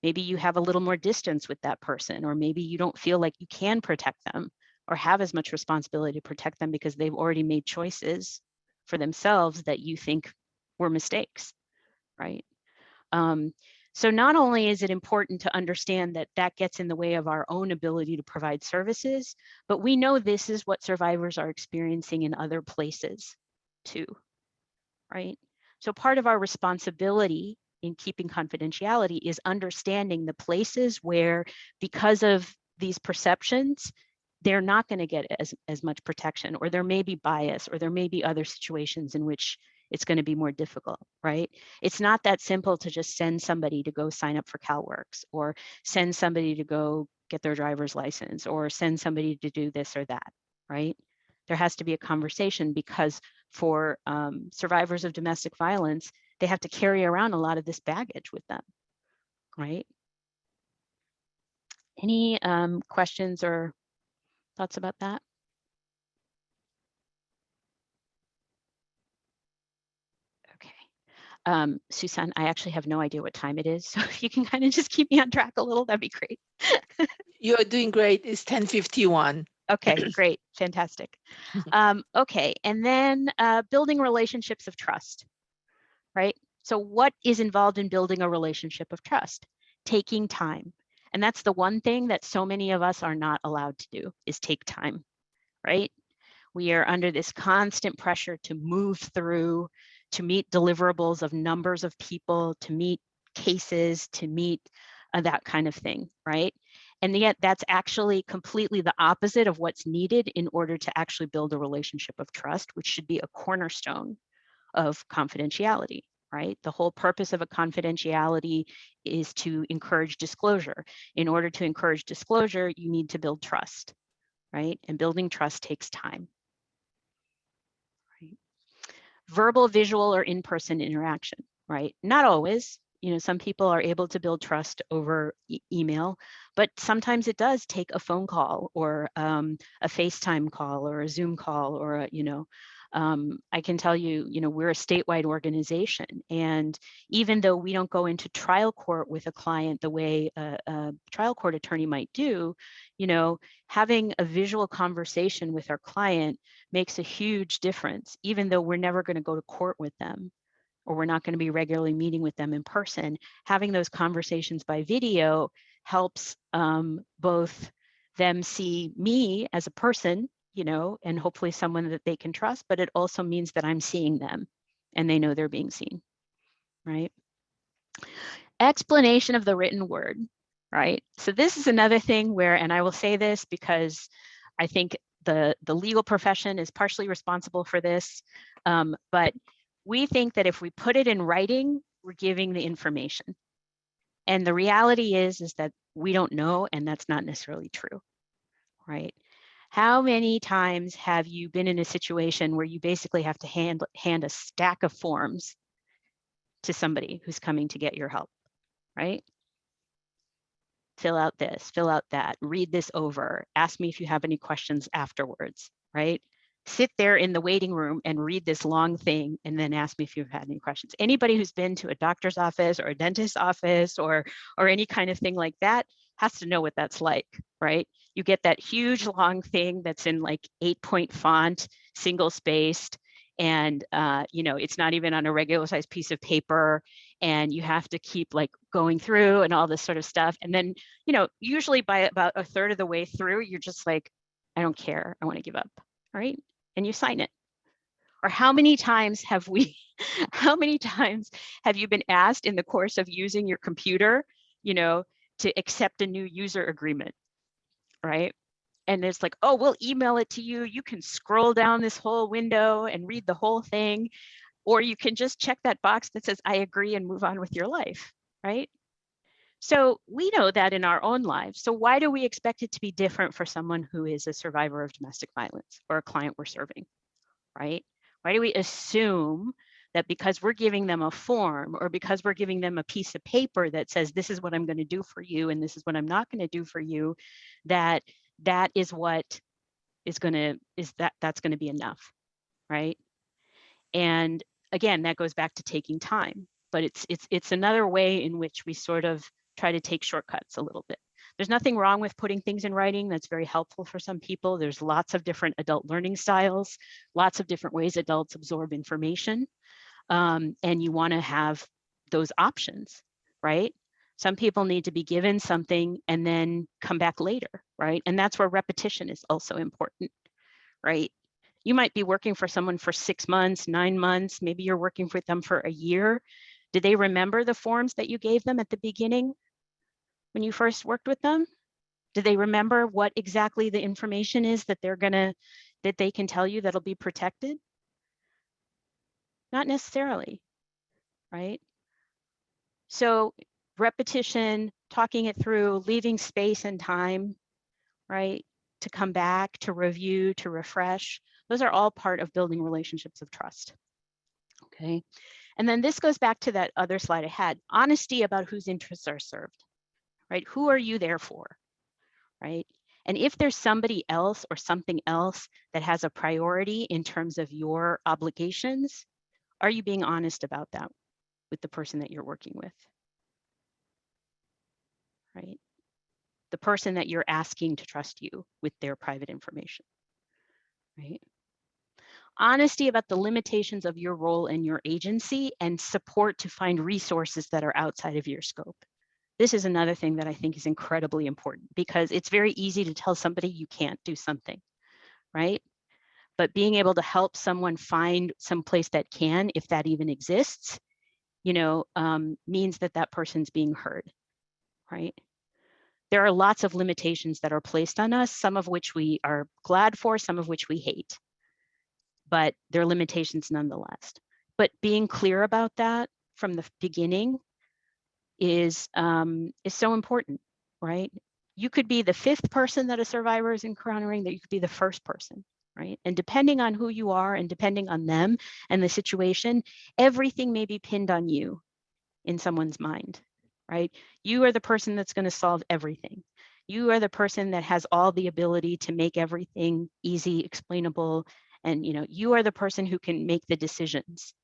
maybe you have a little more distance with that person, or maybe you don't feel like you can protect them or have as much responsibility to protect them because they've already made choices for themselves that you think were mistakes, right? So not only is it important to understand that that gets in the way of our own ability to provide services, but we know this is what survivors are experiencing in other places too, right? So part of our responsibility in keeping confidentiality is understanding the places where, because of these perceptions, they're not going to get as much protection, or there may be bias, or there may be other situations in which it's going to be more difficult, right? It's not that simple to just send somebody to go sign up for CalWORKs, or send somebody to go get their driver's license, or send somebody to do this or that, right? There has to be a conversation, because for survivors of domestic violence, they have to carry around a lot of this baggage with them, right? Any questions or thoughts about that? Okay. Susan, I actually have no idea what time it is. So if you can kind of just keep me on track a little, that'd be great. You're doing great. It's 10:51. Okay, great. Fantastic. Okay. And then building relationships of trust, right? So what is involved in building a relationship of trust? Taking time. And that's the one thing that so many of us are not allowed to do, is take time, right? We are under this constant pressure to move through, to meet deliverables of numbers of people, to meet cases, to meet that kind of thing, right? And yet that's actually completely the opposite of what's needed in order to actually build a relationship of trust, which should be a cornerstone of confidentiality, right? The whole purpose of a confidentiality is to encourage disclosure. In order to encourage disclosure, you need to build trust, right? And building trust takes time. Right? Verbal, visual, or in-person interaction, right? Not always. Some people are able to build trust over email, but sometimes it does take a phone call or a FaceTime call or a Zoom call or I can tell you, we're a statewide organization, and even though we don't go into trial court with a client the way a trial court attorney might do, having a visual conversation with our client makes a huge difference, even though we're never going to go to court with them, or we're not going to be regularly meeting with them in person. Having those conversations by video helps both them see me as a person, and hopefully someone that they can trust, but it also means that I'm seeing them and they know they're being seen, right? Explanation of the written word, right? So this is another thing where, and I will say this because I think the legal profession is partially responsible for this, but we think that if we put it in writing, we're giving the information. And the reality is that we don't know, and that's not necessarily true, right? How many times have you been in a situation where you basically have to hand a stack of forms to somebody who's coming to get your help, right? Fill out this, fill out that, read this over, ask me if you have any questions afterwards, right? Sit there in the waiting room and read this long thing and then ask me if you've had any questions. Anybody who's been to a doctor's office or a dentist's office or any kind of thing like that has to know what that's like, right? You get that huge long thing that's in like 8-point font, single spaced, and it's not even on a regular size piece of paper, and you have to keep like going through and all this sort of stuff. And then, usually by about a third of the way through, you're just like, I don't care, I want to give up, right? And you sign it. Or how many times have you been asked in the course of using your computer, to accept a new user agreement, right? And it's like, oh, we'll email it to you. You can scroll down this whole window and read the whole thing, or you can just check that box that says, I agree, and move on with your life, right? So we know that in our own lives. So why do we expect it to be different for someone who is a survivor of domestic violence or a client we're serving, right? Why do we assume that because we're giving them a form or because we're giving them a piece of paper that says, this is what I'm going to do for you and this is what I'm not going to do for you, that is what that's going to be enough, right? And again, that goes back to taking time, but it's another way in which we sort of try to take shortcuts a little bit. There's nothing wrong with putting things in writing. That's very helpful for some people. There's lots of different adult learning styles, lots of different ways adults absorb information. And you want to have those options, right? Some people need to be given something and then come back later, right? And that's where repetition is also important, right? You might be working for someone for 6 months, 9 months, maybe you're working with them for a year. Did they remember the forms that you gave them at the beginning when you first worked with them? Do they remember what exactly the information is that they can tell you that'll be protected? Not necessarily, right? So repetition, talking it through, leaving space and time, right? To come back, to review, to refresh. Those are all part of building relationships of trust, okay? And then this goes back to that other slide I had, honesty about whose interests are served, right? Who are you there for, right? And if there's somebody else or something else that has a priority in terms of your obligations, are you being honest about that with the person that you're working with, right? The person that you're asking to trust you with their private information, right? Honesty about the limitations of your role and your agency, and support to find resources that are outside of your scope. This is another thing that I think is incredibly important, because it's very easy to tell somebody you can't do something, right? but being able to help someone find some place that can, if that even exists, you know, means that that person's being heard, right? There are lots of limitations that are placed on us, some of which we are glad for, some of which we hate, but they're limitations nonetheless. But being clear about that from the beginning is so important, right? You could be the 5th person that a survivor is encountering, that you could be the 1st person, right? And depending on who you are and depending on them and the situation, everything may be pinned on you in someone's mind, right? You are the person that's going to solve everything. You are the person that has all the ability to make everything easy, explainable, and you know, you are the person who can make the decisions,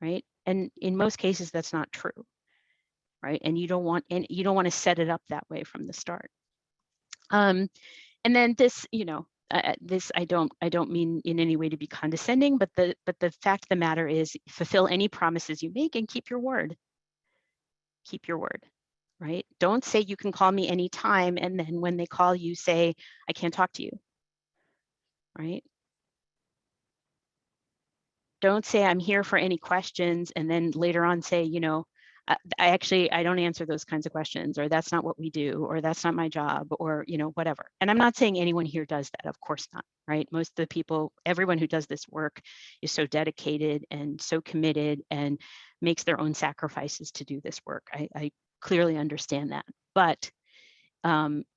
right? And in most cases, that's not true, right? And you don't want to set it up that way from the start. And then this, you know, this I don't mean in any way to be condescending, but the fact of the matter is, fulfill any promises you make and keep your word. Keep your word, right? Don't say you can call me anytime, and then when they call you, say I can't talk to you, right? Don't say I'm here for any questions, and then later on say, you know, I don't answer those kinds of questions, or that's not what we do, or that's not my job, or, you know, whatever. And I'm not saying anyone here does that, of course not, right? Most of the people, everyone who does this work is so dedicated and so committed and makes their own sacrifices to do this work. I clearly understand that. But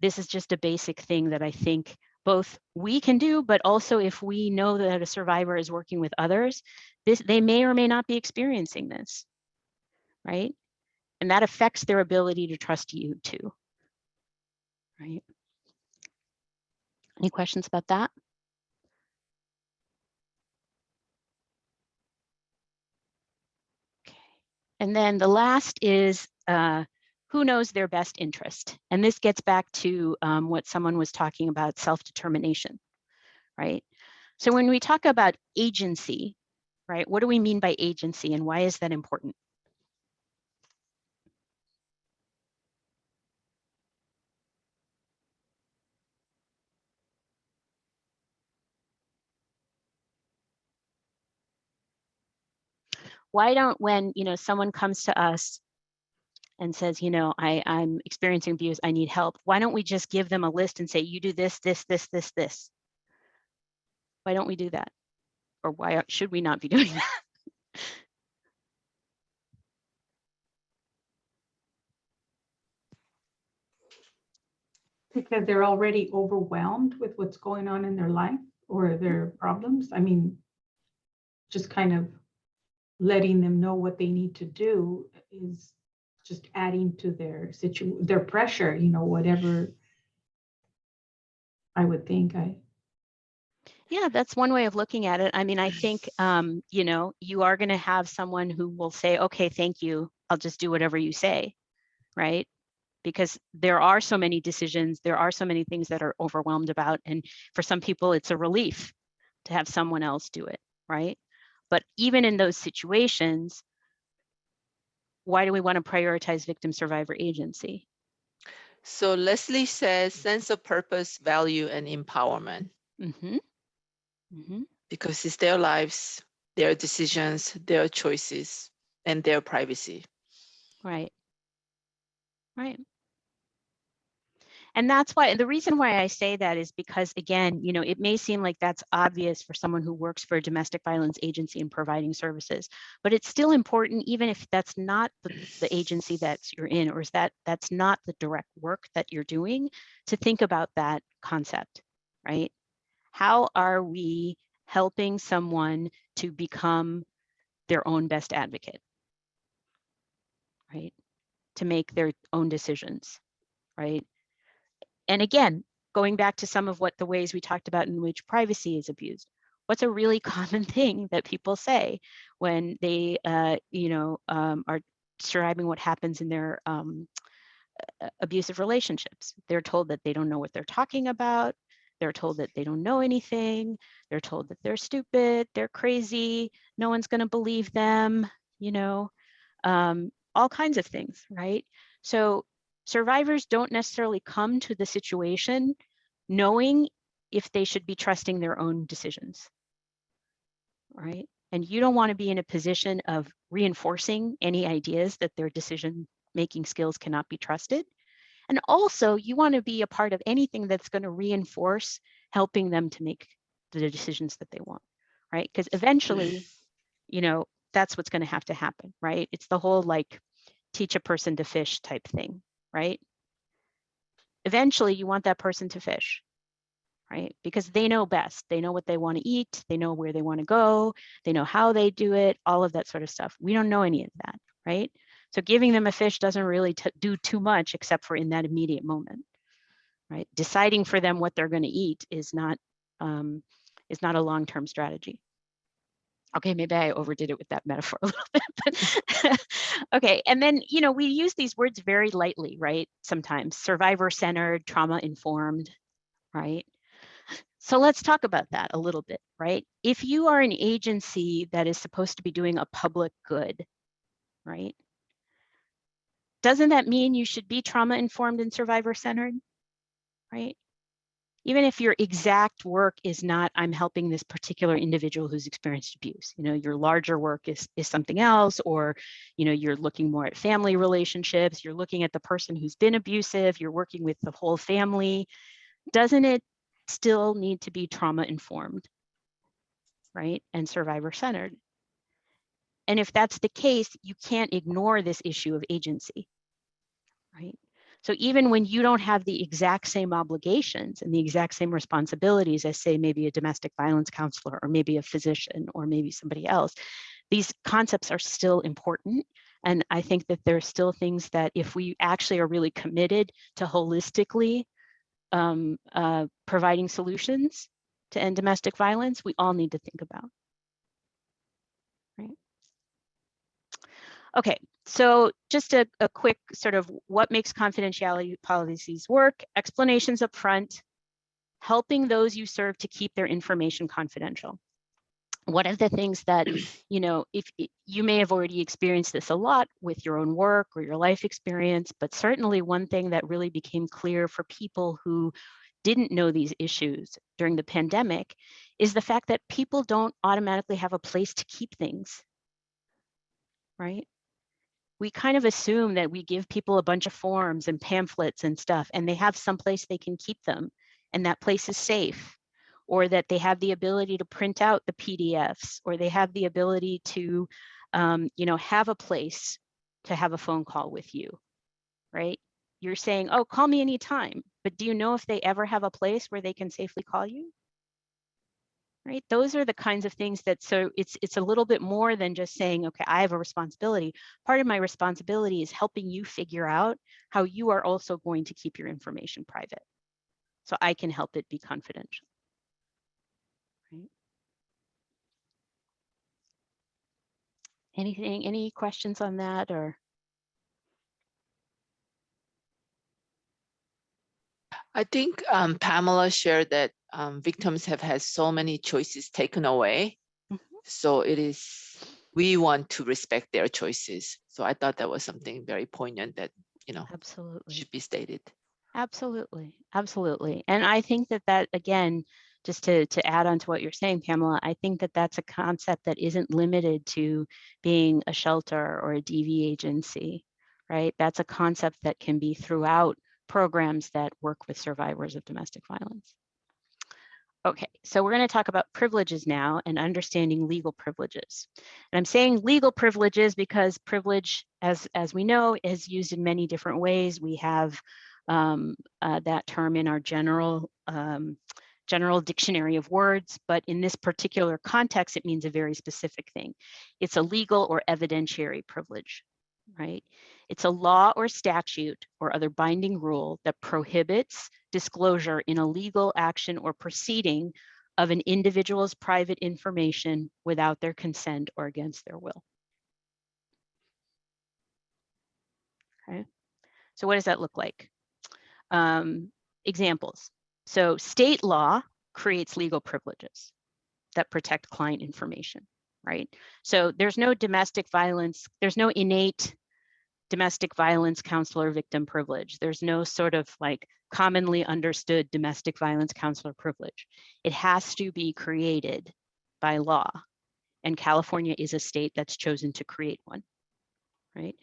this is just a basic thing that I think both we can do, but also if we know that a survivor is working with others, they may or may not be experiencing this, right? And that affects their ability to trust you too, right? Any questions about that? Okay. And then the last is who knows their best interest? And this gets back to what someone was talking about, self-determination, right? So when we talk about agency, right, what do we mean by agency and why is that important? Why don't, when, you know, someone comes to us and says, you know, I'm experiencing abuse, I need help, why don't we just give them a list and say, you do this, this, this, this, this? Why don't we do that? Or why should we not be doing that? Because they're already overwhelmed with what's going on in their life or their problems. I mean, just kind of letting them know what they need to do is just adding to their pressure, you know, whatever. I would think. Yeah, that's one way of looking at it. I mean, I think, you know, you are going to have someone who will say, okay, thank you, I'll just do whatever you say, right? Because there are so many decisions, there are so many things that are overwhelmed about. And for some people, it's a relief to have someone else do it, right? But even in those situations, why do we want to prioritize victim survivor agency? So Leslie says sense of purpose, value, and empowerment. Mm-hmm. Mm-hmm. Because it's their lives, their decisions, their choices, and their privacy. Right. Right. And that's why, the reason why I say that is because, again, you know, it may seem like that's obvious for someone who works for a domestic violence agency and providing services, but it's still important, even if that's not the agency that you're in, or is that's not the direct work that you're doing, to think about that concept, right? How are we helping someone to become their own best advocate, right? To make their own decisions, right? And again, going back to some of what the ways we talked about in which privacy is abused, what's a really common thing that people say when they, you know, are describing what happens in their abusive relationships? They're told that they don't know what they're talking about. They're told that they don't know anything. They're told that they're stupid, they're crazy, no one's going to believe them, you know, all kinds of things, right? So survivors don't necessarily come to the situation knowing if they should be trusting their own decisions, right? And you don't want to be in a position of reinforcing any ideas that their decision-making skills cannot be trusted. And also, you want to be a part of anything that's going to reinforce helping them to make the decisions that they want, right? Because eventually, you know, that's what's going to have to happen, right? It's the whole like teach a person to fish type thing, right? Eventually, you want that person to fish, right? Because they know best. They know what they want to eat. They know where they want to go. They know how they do it, all of that sort of stuff. We don't know any of that, right? So giving them a fish doesn't really do too much except for in that immediate moment, right? Deciding for them what they're going to eat is not a long-term strategy. Okay, maybe I overdid it with that metaphor a little bit. But okay, and then, you know, we use these words very lightly, right? Sometimes survivor-centered, trauma-informed, right? So let's talk about that a little bit, right? If you are an agency that is supposed to be doing a public good, right? Doesn't that mean you should be trauma-informed and survivor-centered, right? Even if your exact work is not, I'm helping this particular individual who's experienced abuse, you know, your larger work is something else, or, you know, you're looking more at family relationships, you're looking at the person who's been abusive, you're working with the whole family. Doesn't it still need to be trauma-informed, right? And survivor-centered? And if that's the case, you can't ignore this issue of agency, right? So even when you don't have the exact same obligations and the exact same responsibilities as, say, maybe a domestic violence counselor or maybe a physician or maybe somebody else, these concepts are still important. And I think that there are still things that if we actually are really committed to holistically providing solutions to end domestic violence, we all need to think about, right? Okay, so just a quick sort of what makes confidentiality policies work, explanations up front, helping those you serve to keep their information confidential. One of the things that, you know, if you may have already experienced this a lot with your own work or your life experience, but certainly one thing that really became clear for people who didn't know these issues during the pandemic is the fact that people don't automatically have a place to keep things, right? We kind of assume that we give people a bunch of forms and pamphlets and stuff, and they have some place they can keep them, and that place is safe, or that they have the ability to print out the PDFs, or they have the ability to, you know, have a place to have a phone call with you, right? You're saying, oh, call me anytime, but do you know if they ever have a place where they can safely call you? Right? Those are the kinds of things that, so it's a little bit more than just saying, okay, I have a responsibility. Part of my responsibility is helping you figure out how you are also going to keep your information private, so I can help it be confidential. Right? Any questions on that, or? I think Pamela shared that victims have had so many choices taken away. Mm-hmm. So we want to respect their choices. So I thought that was something very poignant that, you know, Absolutely. should be stated. Absolutely. Absolutely. And I think that again, just to add on to what you're saying, Pamela, I think that that's a concept that isn't limited to being a shelter or a DV agency, right? That's a concept that can be throughout programs that work with survivors of domestic violence. Okay, so we're going to talk about privileges now and understanding legal privileges. And I'm saying legal privileges because privilege, as we know, is used in many different ways. We have that term in our general dictionary of words, but in this particular context, it means a very specific thing. It's a legal or evidentiary privilege, right? It's a law or statute or other binding rule that prohibits disclosure in a legal action or proceeding of an individual's private information without their consent or against their will. Okay, so what does that look like? Examples. So state law creates legal privileges that protect client information, right? So there's no domestic violence, there's no innate domestic violence counselor victim privilege. There's no sort of like commonly understood domestic violence counselor privilege. It has to be created by law. and California is a state that's chosen to create one, right?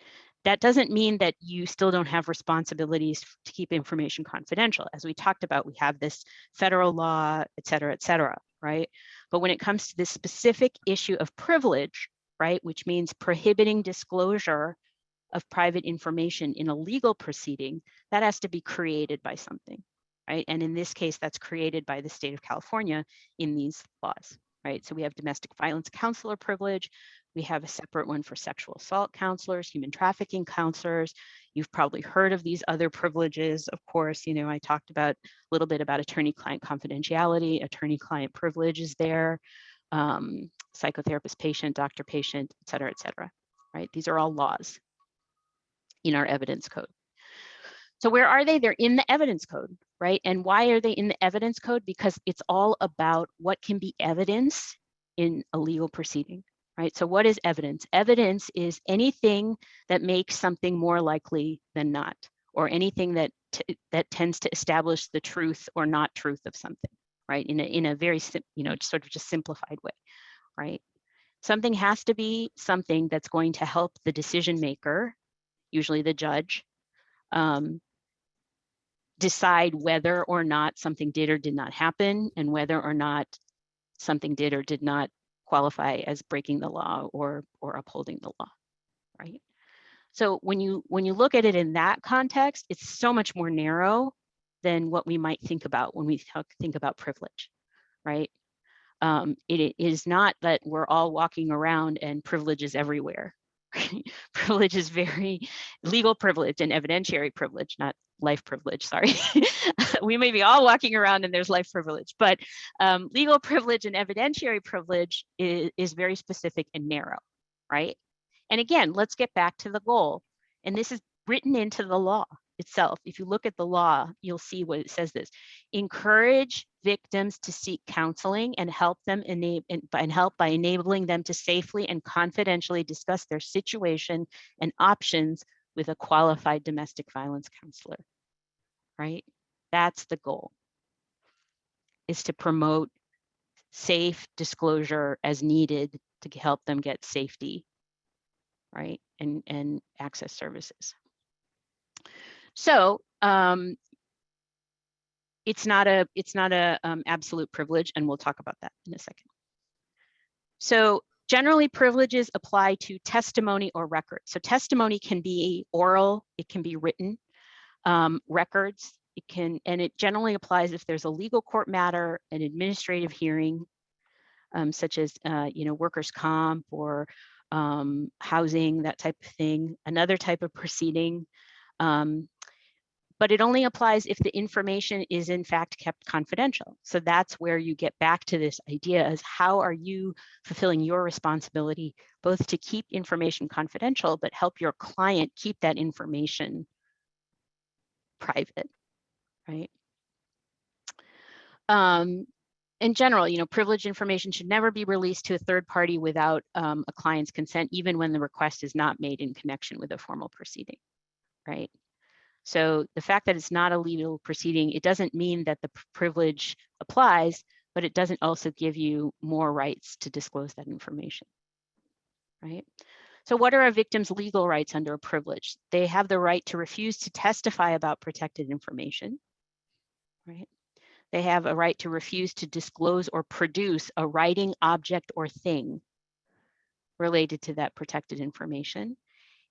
That doesn't mean that you still don't have responsibilities to keep information confidential. As we talked about, we have this federal law, et cetera, right? But when it comes to this specific issue of privilege, right, which means prohibiting disclosure of private information in a legal proceeding, that has to be created by something, right? And in this case, that's created by the state of California in these laws, right? So we have domestic violence counselor privilege. We have a separate one for sexual assault counselors, human trafficking counselors. You've probably heard of these other privileges. Of course, you know, I talked about a little bit about attorney-client confidentiality, attorney-client privilege is there, psychotherapist patient, doctor patient, et cetera, right? These are all laws in our evidence code. So where are they? They're in the evidence code, right? And why are they in the evidence code? Because it's all about what can be evidence in a legal proceeding, right? So what is evidence? Evidence is anything that makes something more likely than not, or anything that tends to establish the truth or not truth of something, right? In a very, you know, sort of just simplified way, right? Something has to be something that's going to help the decision maker, usually the judge, decide whether or not something did or did not happen, and whether or not something did or did not qualify as breaking the law or upholding the law, right? So when you look at it in that context, it's so much more narrow than what we might think about when we think about privilege, right? It is not that we're all walking around and privilege is everywhere. Privilege is very legal privilege and evidentiary privilege, not life privilege, sorry. We may be all walking around and there's life privilege, but legal privilege and evidentiary privilege is very specific and narrow, right? And again, let's get back to the goal. And this is written into the law itself. If you look at the law, you'll see what it says this: encourage victims to seek counseling and help them by enabling them to safely and confidentially discuss their situation and options with a qualified domestic violence counselor, right? That's the goal, is to promote safe disclosure as needed to help them get safety, right? And access services. So it's not a absolute privilege, and we'll talk about that in a second. So generally, privileges apply to testimony or records. So testimony can be oral, it can be written. Records, it generally applies if there's a legal court matter, an administrative hearing, such as workers' comp or housing, that type of thing, another type of proceeding. But it only applies if the information is in fact kept confidential. So that's where you get back to this idea as how are you fulfilling your responsibility, both to keep information confidential, but help your client keep that information private, right? In general, privileged information should never be released to a third party without a client's consent, even when the request is not made in connection with a formal proceeding, right? So the fact that it's not a legal proceeding, it doesn't mean that the privilege applies, but it doesn't also give you more rights to disclose that information, right? So what are a victim's legal rights under a privilege? They have the right to refuse to testify about protected information, right? They have a right to refuse to disclose or produce a writing, object, or thing related to that protected information.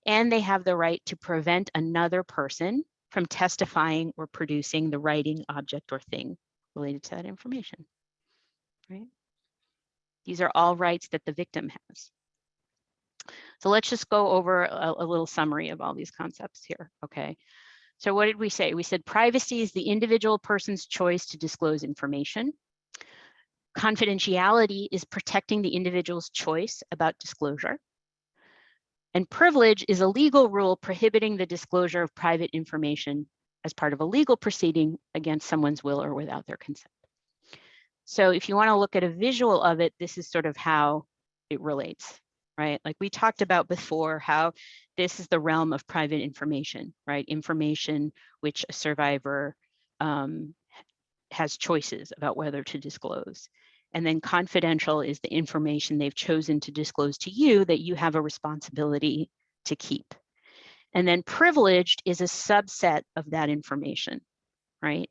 And they have the right to prevent another person from testifying or producing the writing, object, or thing related to that information, right? These are all rights that the victim has. So let's just go over a little summary of all these concepts here, okay? So what did we say? We said privacy is the individual person's choice to disclose information. Confidentiality is protecting the individual's choice about disclosure. And privilege is a legal rule prohibiting the disclosure of private information as part of a legal proceeding against someone's will or without their consent. So if you want to look at a visual of it, this is sort of how it relates, right? Like we talked about before, how this is the realm of private information, right? Information which a survivor has choices about whether to disclose. And then confidential is the information they've chosen to disclose to you that you have a responsibility to keep. And then privileged is a subset of that information, right?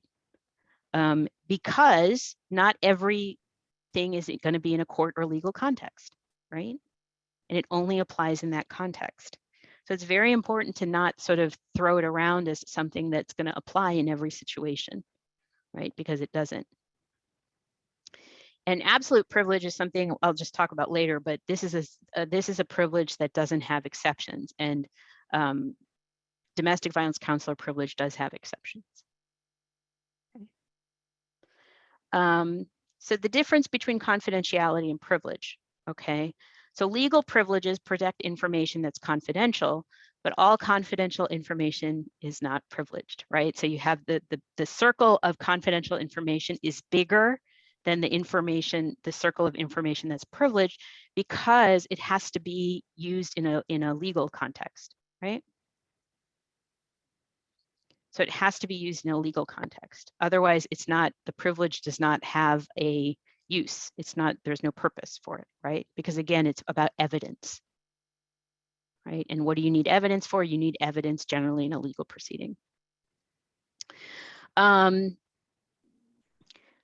Because not everything is going to be in a court or legal context, right? And it only applies in that context. So it's very important to not sort of throw it around as something that's going to apply in every situation, right? Because it doesn't. And absolute privilege is something I'll just talk about later, but this is a privilege that doesn't have exceptions, and domestic violence counselor privilege does have exceptions. Okay. So the difference between confidentiality and privilege, okay? So legal privileges protect information that's confidential, but all confidential information is not privileged, right? So you have the circle of confidential information is bigger than the circle of information that's privileged, because it has to be used in a legal context, right? So it has to be used in a legal context. Otherwise, it's not, the privilege does not have a use. It's not, there's no purpose for it, right? Because again, it's about evidence, right? And what do you need evidence for? You need evidence generally in a legal proceeding.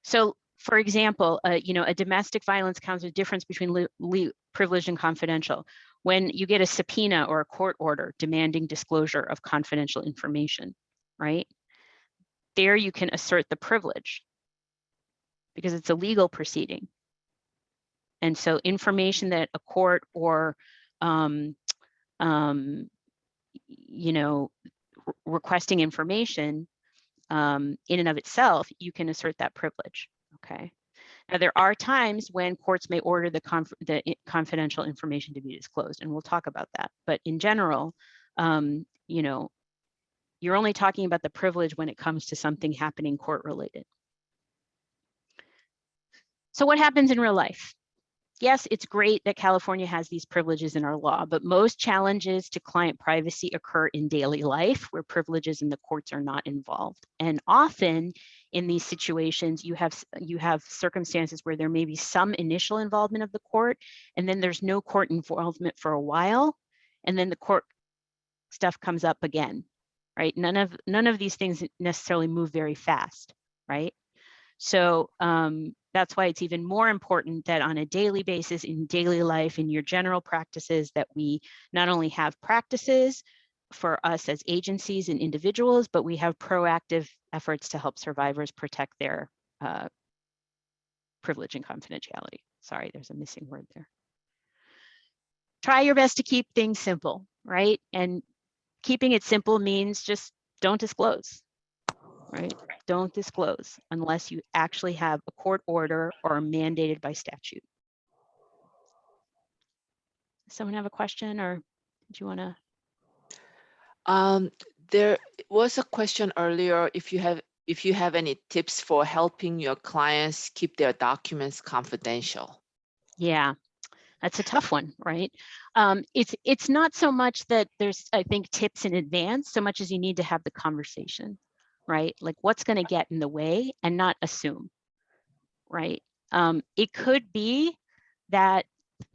So for example, a domestic violence counselor, difference between privileged and confidential. When you get a subpoena or a court order demanding disclosure of confidential information, right? There you can assert the privilege because it's a legal proceeding. And so information that a court or, requesting information in and of itself, you can assert that privilege, okay? Now, there are times when courts may order the confidential information to be disclosed, and we'll talk about that. But in general, you're only talking about the privilege when it comes to something happening court-related. So what happens in real life? Yes, it's great that California has these privileges in our law, but most challenges to client privacy occur in daily life where privileges in the courts are not involved. And often in these situations, you have circumstances where there may be some initial involvement of the court, and then there's no court involvement for a while, and then the court stuff comes up again, right? None of these things necessarily move very fast, right? So that's why it's even more important that on a daily basis, in daily life, in your general practices, that we not only have practices for us as agencies and individuals, but we have proactive efforts to help survivors protect their privilege and confidentiality. Sorry, there's a missing word there. Try your best to keep things simple, right? And keeping it simple means just don't disclose, right? Don't disclose unless you actually have a court order or are mandated by statute. Someone have a question, or do you want to? There was a question earlier, if you have any tips for helping your clients keep their documents confidential. Yeah, that's a tough one, right? It's not so much that there's, I think, tips in advance, so much as you need to have the conversation, right? Like what's going to get in the way, and not assume, right? It could be that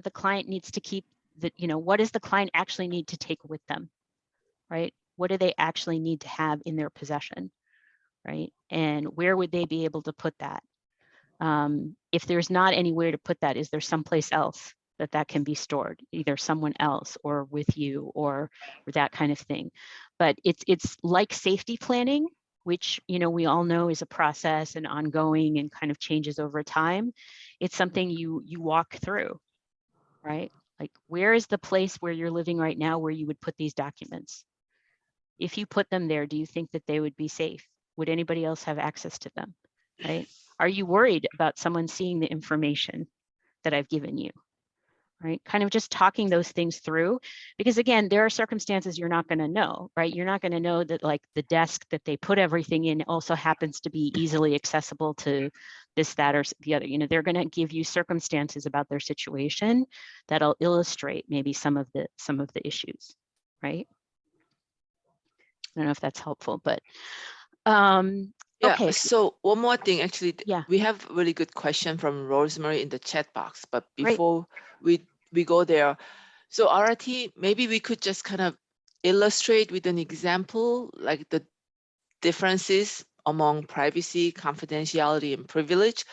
the client needs to keep what does the client actually need to take with them, right? What do they actually need to have in their possession, right? And where would they be able to put that? If there's not anywhere to put that, is there someplace else that can be stored, either someone else or with you or that kind of thing? But it's like safety planning, which we all know is a process and ongoing and kind of changes over time. It's something you walk through, right? Like, where is the place where you're living right now where you would put these documents? If you put them there, do you think that they would be safe? Would anybody else have access to them, right? Are you worried about someone seeing the information that I've given you, right? Kind of just talking those things through, because again, there are circumstances you're not going to know, right? You're not going to know that like the desk that they put everything in also happens to be easily accessible to this, that, or the other. They're going to give you circumstances about their situation that'll illustrate maybe some of the issues, right? I don't know if that's helpful, but Yeah, Okay. so one more thing, actually, Yeah. we have a really good question from Rosemary in the chat box, but Great. before we go there, so RT, maybe we could just kind of illustrate with an example, like the differences among privacy, confidentiality, and privilege.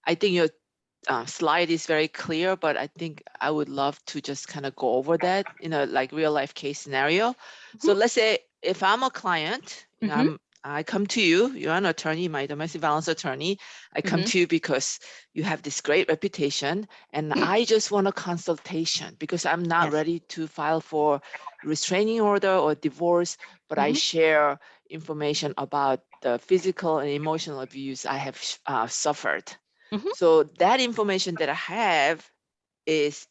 I think your slide is very clear, but I think I would love to just kind of go over that in a like real life case scenario. So let's say if I'm a client, you know, I come to you, you're an attorney, my domestic violence attorney. I come to you because you have this great reputation and I just want a consultation because I'm not Yes. ready to file for restraining order or divorce, but I share information about the physical and emotional abuse I have suffered. So that information that I have is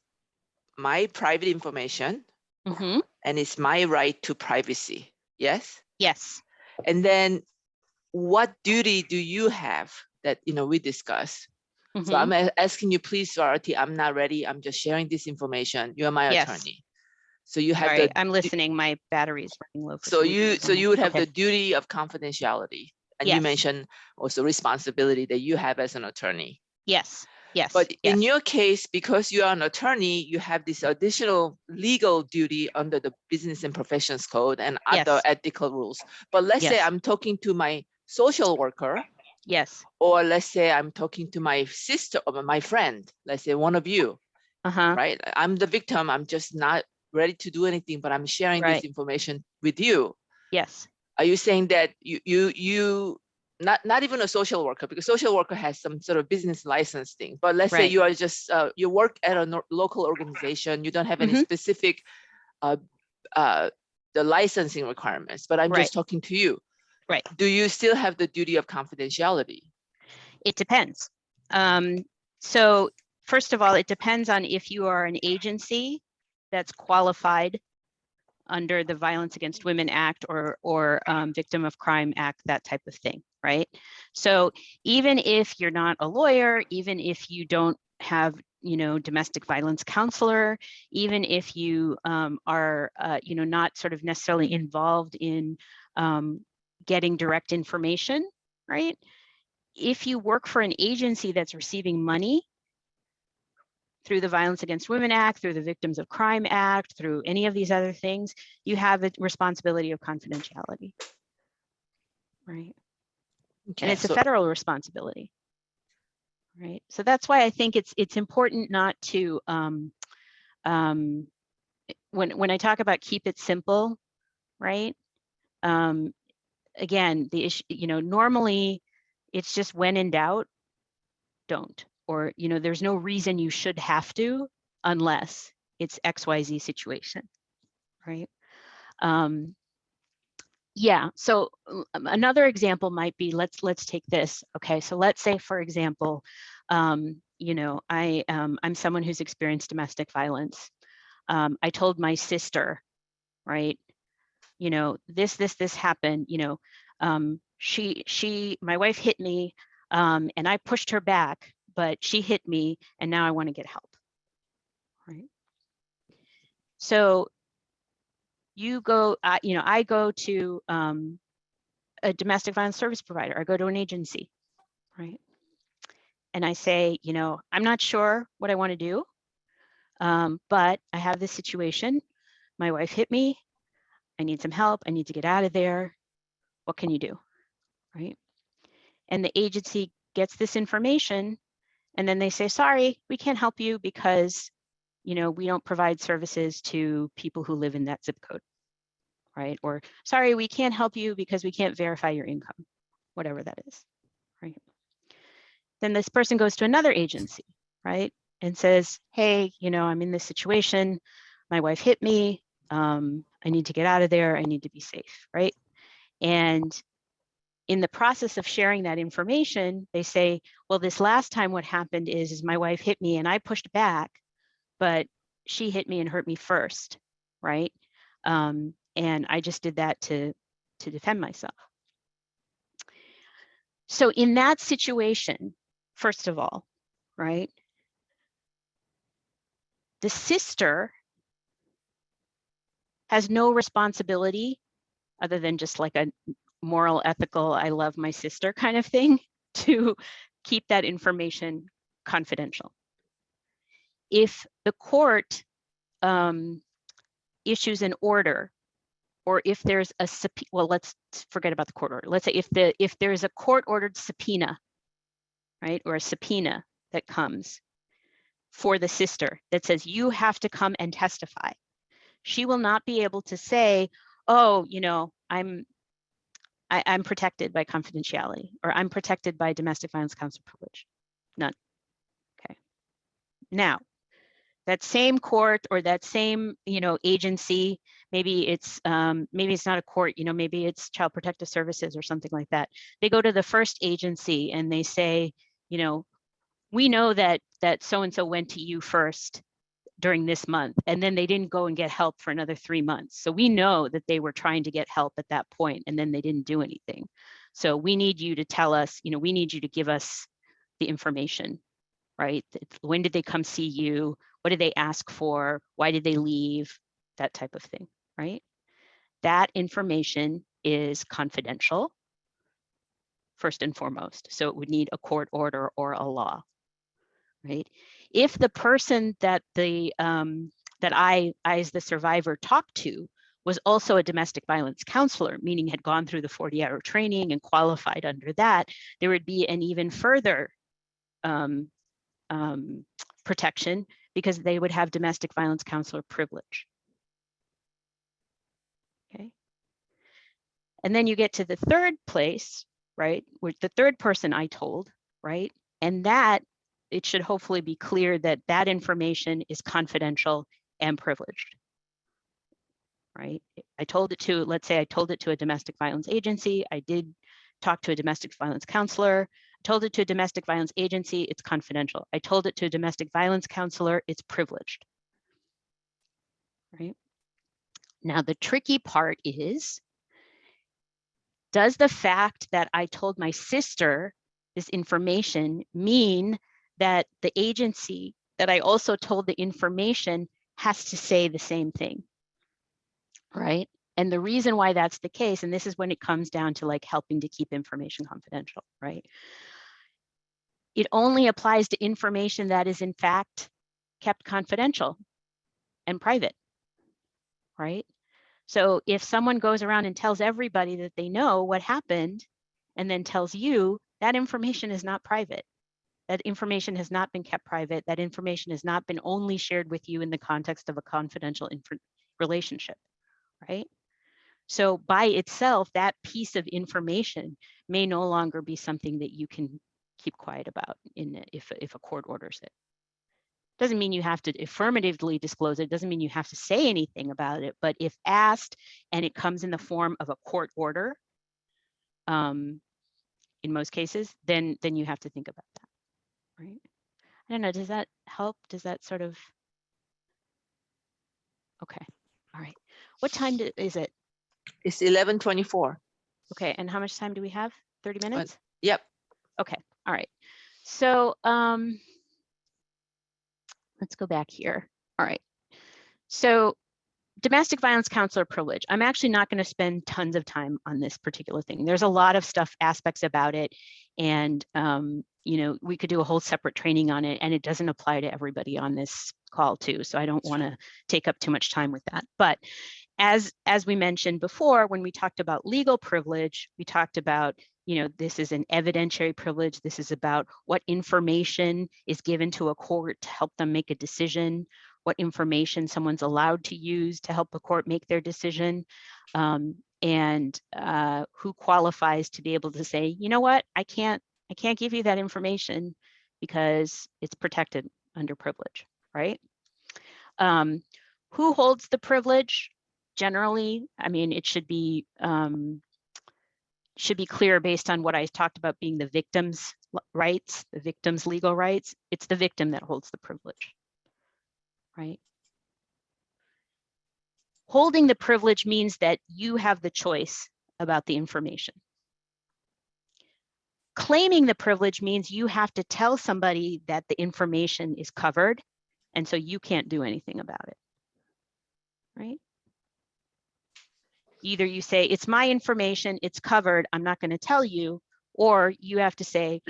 my private information and it's my right to privacy. Yes? Yes. And then what duty do you have that, you know, we discussed? So I'm asking you, please, Svarati, I'm not ready. I'm just sharing this information. You're my Yes. attorney. So you have Sorry, the I'm listening. My battery's running low for so some reason. you would have Okay. the duty of confidentiality. And you Yes. mentioned also responsibility that you have as an attorney. Yes. Yes. But yes. in your case, because you are an attorney, you have this additional legal duty under the Business and Professions Code and other Yes. ethical rules. But let's say Yes. I'm talking to my social worker, Yes. or let's say I'm talking to my sister or my friend, let's say one of you, right? I'm the victim. I'm just not ready to do anything, but I'm sharing this Right. information with you. Yes. Are you saying that you not even a social worker, because social worker has some sort of business license thing, but let's say Right. you are just you work at a local organization, you don't have any specific the licensing requirements, but I'm Right. just talking to you. Right. Do you still have the duty of confidentiality? It depends. So first of all, it depends on if you are an agency that's qualified under the Violence Against Women Act or Victim of Crime Act, that type of thing, right? So even if you're not a lawyer, even if you don't have, you know, domestic violence counselor, even if you are, you know, not sort of necessarily involved in getting direct information, right? If you work for an agency that's receiving money through the Violence Against Women Act, through the Victims of Crime Act, through any of these other things, you have a responsibility of confidentiality, right? Okay, And it's a so federal responsibility, right? So that's why I think it's important not to, when I talk about keep it simple, right? Again, the issue, you know, normally it's just when in doubt, don't, or, you know, there's no reason you should have to unless it's XYZ situation, right? Yeah, so another example might be, let's take this. Okay, so let's say, for example, you know, I'm someone who's experienced domestic violence. I told my sister, right, you know, this happened, you know, my wife hit me, and I pushed her back, but she hit me, and now I want to get help, right? So you go, you know, I go to a domestic violence service provider, I go to an agency, right? And I say, you know, I'm not sure what I want to do, but I have this situation. My wife hit me. I need some help. I need to get out of there. What can you do, right? And the agency gets this information, and then they say, sorry, we can't help you because, you know, we don't provide services to people who live in that zip code, right? Or sorry, we can't help you because we can't verify your income, whatever that is, right? Then this person goes to another agency, right? And says, hey, you know, I'm in this situation. My wife hit me. I need to get out of there. I need to be safe, right? And in the process of sharing that information, they say, well, this last time what happened is my wife hit me and I pushed back, but she hit me and hurt me first, right? And I just did that to defend myself. So in that situation, first of all, right, the sister has no responsibility other than just like a moral, ethical, I love my sister kind of thing to keep that information confidential. If the court issues an order, or if there's a well, let's forget about the court order. Let's say if there's a court-ordered subpoena, right, or a subpoena that comes for the sister that says you have to come and testify, she will not be able to say, oh, you know, I'm protected by confidentiality, or I'm protected by domestic violence counsel privilege. None. Okay. Now, that same court or that same, you know, agency, maybe it's not a court, you know, maybe it's Child Protective Services or something like that. They go to the first agency and they say, you know, we know that so-and-so went to you first during this month, and then they didn't go and get help for another 3 months. So we know that they were trying to get help at that point, and then they didn't do anything. So we need you to tell us, you know, we need you to give us the information, right? When did they come see you? What did they ask for? Why did they leave? That type of thing, right? That information is confidential, first and foremost. So it would need a court order or a law, right? If the person that that I as the survivor talked to was also a domestic violence counselor, meaning had gone through the 40-hour training and qualified under that, there would be an even further protection, because they would have domestic violence counselor privilege. Okay. And then you get to the third place, right? Where the third person I told, right? And that it should hopefully be clear that that information is confidential and privileged, right? I told it to, let's say I told it to a domestic violence agency. I did talk to a domestic violence counselor. I told it to a domestic violence agency, it's confidential. I told it to a domestic violence counselor, it's privileged, right? Now, the tricky part is, does the fact that I told my sister this information mean that the agency that I also told the information has to say the same thing, right? And the reason why that's the case, and this is when it comes down to like helping to keep information confidential, right? It only applies to information that is in fact kept confidential and private, right? So if someone goes around and tells everybody that they know what happened and then tells you, that information is not private. That information has not been kept private. That information has not been only shared with you in the context of a confidential relationship, right? So by itself, that piece of information may no longer be something that you can keep quiet about if a court orders it. Doesn't mean you have to affirmatively disclose it. Doesn't mean you have to say anything about it. But if asked and it comes in the form of a court order, in most cases, then you have to think about that, right? I don't know. Does that help? Does that sort of? Okay. All right. What time is it? It's 11:24. Okay. And how much time do we have? 30 minutes? Yep. Okay. All right. So let's go back here. All right. So domestic violence counselor privilege. I'm actually not going to spend tons of time on this particular thing. There's a lot of aspects about it. And, you know, we could do a whole separate training on it, and it doesn't apply to everybody on this call too. So I don't want to take up too much time with that. But as we mentioned before, when we talked about legal privilege, we talked about, you know, this is an evidentiary privilege. This is about what information is given to a court to help them make a decision, what information someone's allowed to use to help a court make their decision, and who qualifies to be able to say, you know what, I can't give you that information because it's protected under privilege, right? Who holds the privilege? Generally, I mean, it should be clear based on what I talked about being the victim's rights, the victim's legal rights. It's the victim that holds the privilege, right? Holding the privilege means that you have the choice about the information. Claiming the privilege means you have to tell somebody that the information is covered, and so you can't do anything about it, right? Either you say, it's my information, it's covered, I'm not going to tell you, or you have to say,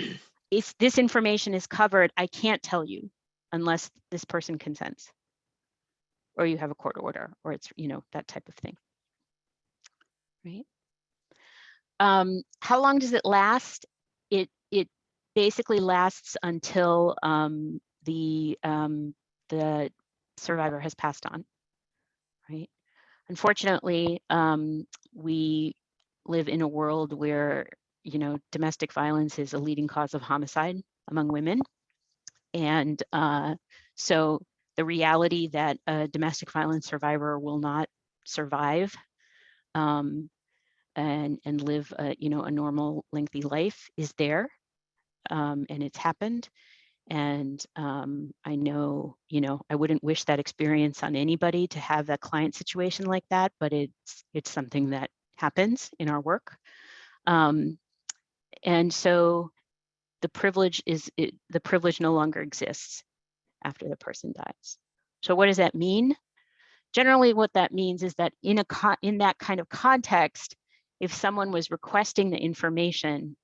this information is covered, I can't tell you unless this person consents, or you have a court order, or it's, that type of thing, right? How long does it last? It basically lasts until the survivor has passed on, right? Unfortunately, we live in a world where, domestic violence is a leading cause of homicide among women. And so the reality that a domestic violence survivor will not survive and live a normal lengthy life is there, and it's happened. And I know, I wouldn't wish that experience on anybody, to have that client situation like that, but it's something that happens in our work. And so the privilege no longer exists after the person dies. So what does that mean? Generally, what that means is that in that kind of context, if someone was requesting the information,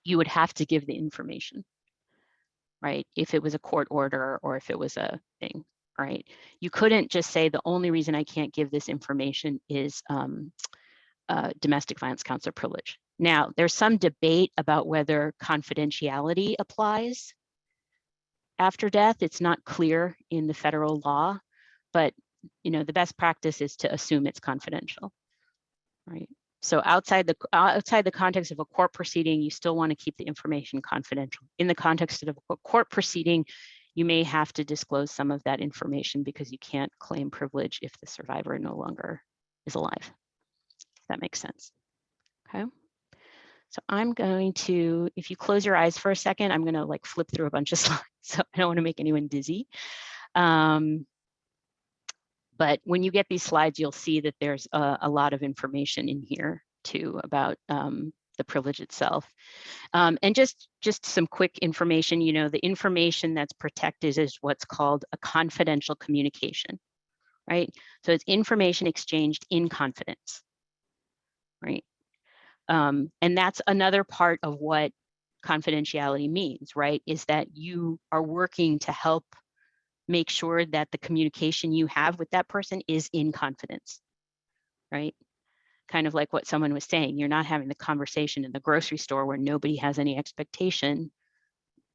you would have to give the information, right? If it was a court order or if it was a thing, right? You couldn't just say, the only reason I can't give this information is domestic violence counselor privilege. Now, there's some debate about whether confidentiality applies after death. It's not clear in the federal law, but the best practice is to assume it's confidential, right? So outside the context of a court proceeding, you still want to keep the information confidential. In the context of a court proceeding, you may have to disclose some of that information because you can't claim privilege if the survivor no longer is alive. If that makes sense. Okay. So I'm going to, if you close your eyes for a second, I'm going to flip through a bunch of slides. So I don't want to make anyone dizzy. But when you get these slides, you'll see that there's a lot of information in here too about the privilege itself. And just some quick information, the information that's protected is what's called a confidential communication, right? So it's information exchanged in confidence, right? And that's another part of what confidentiality means, right? Is that you are working to help make sure that the communication you have with that person is in confidence, right? Kind of like what someone was saying, you're not having the conversation in the grocery store where nobody has any expectation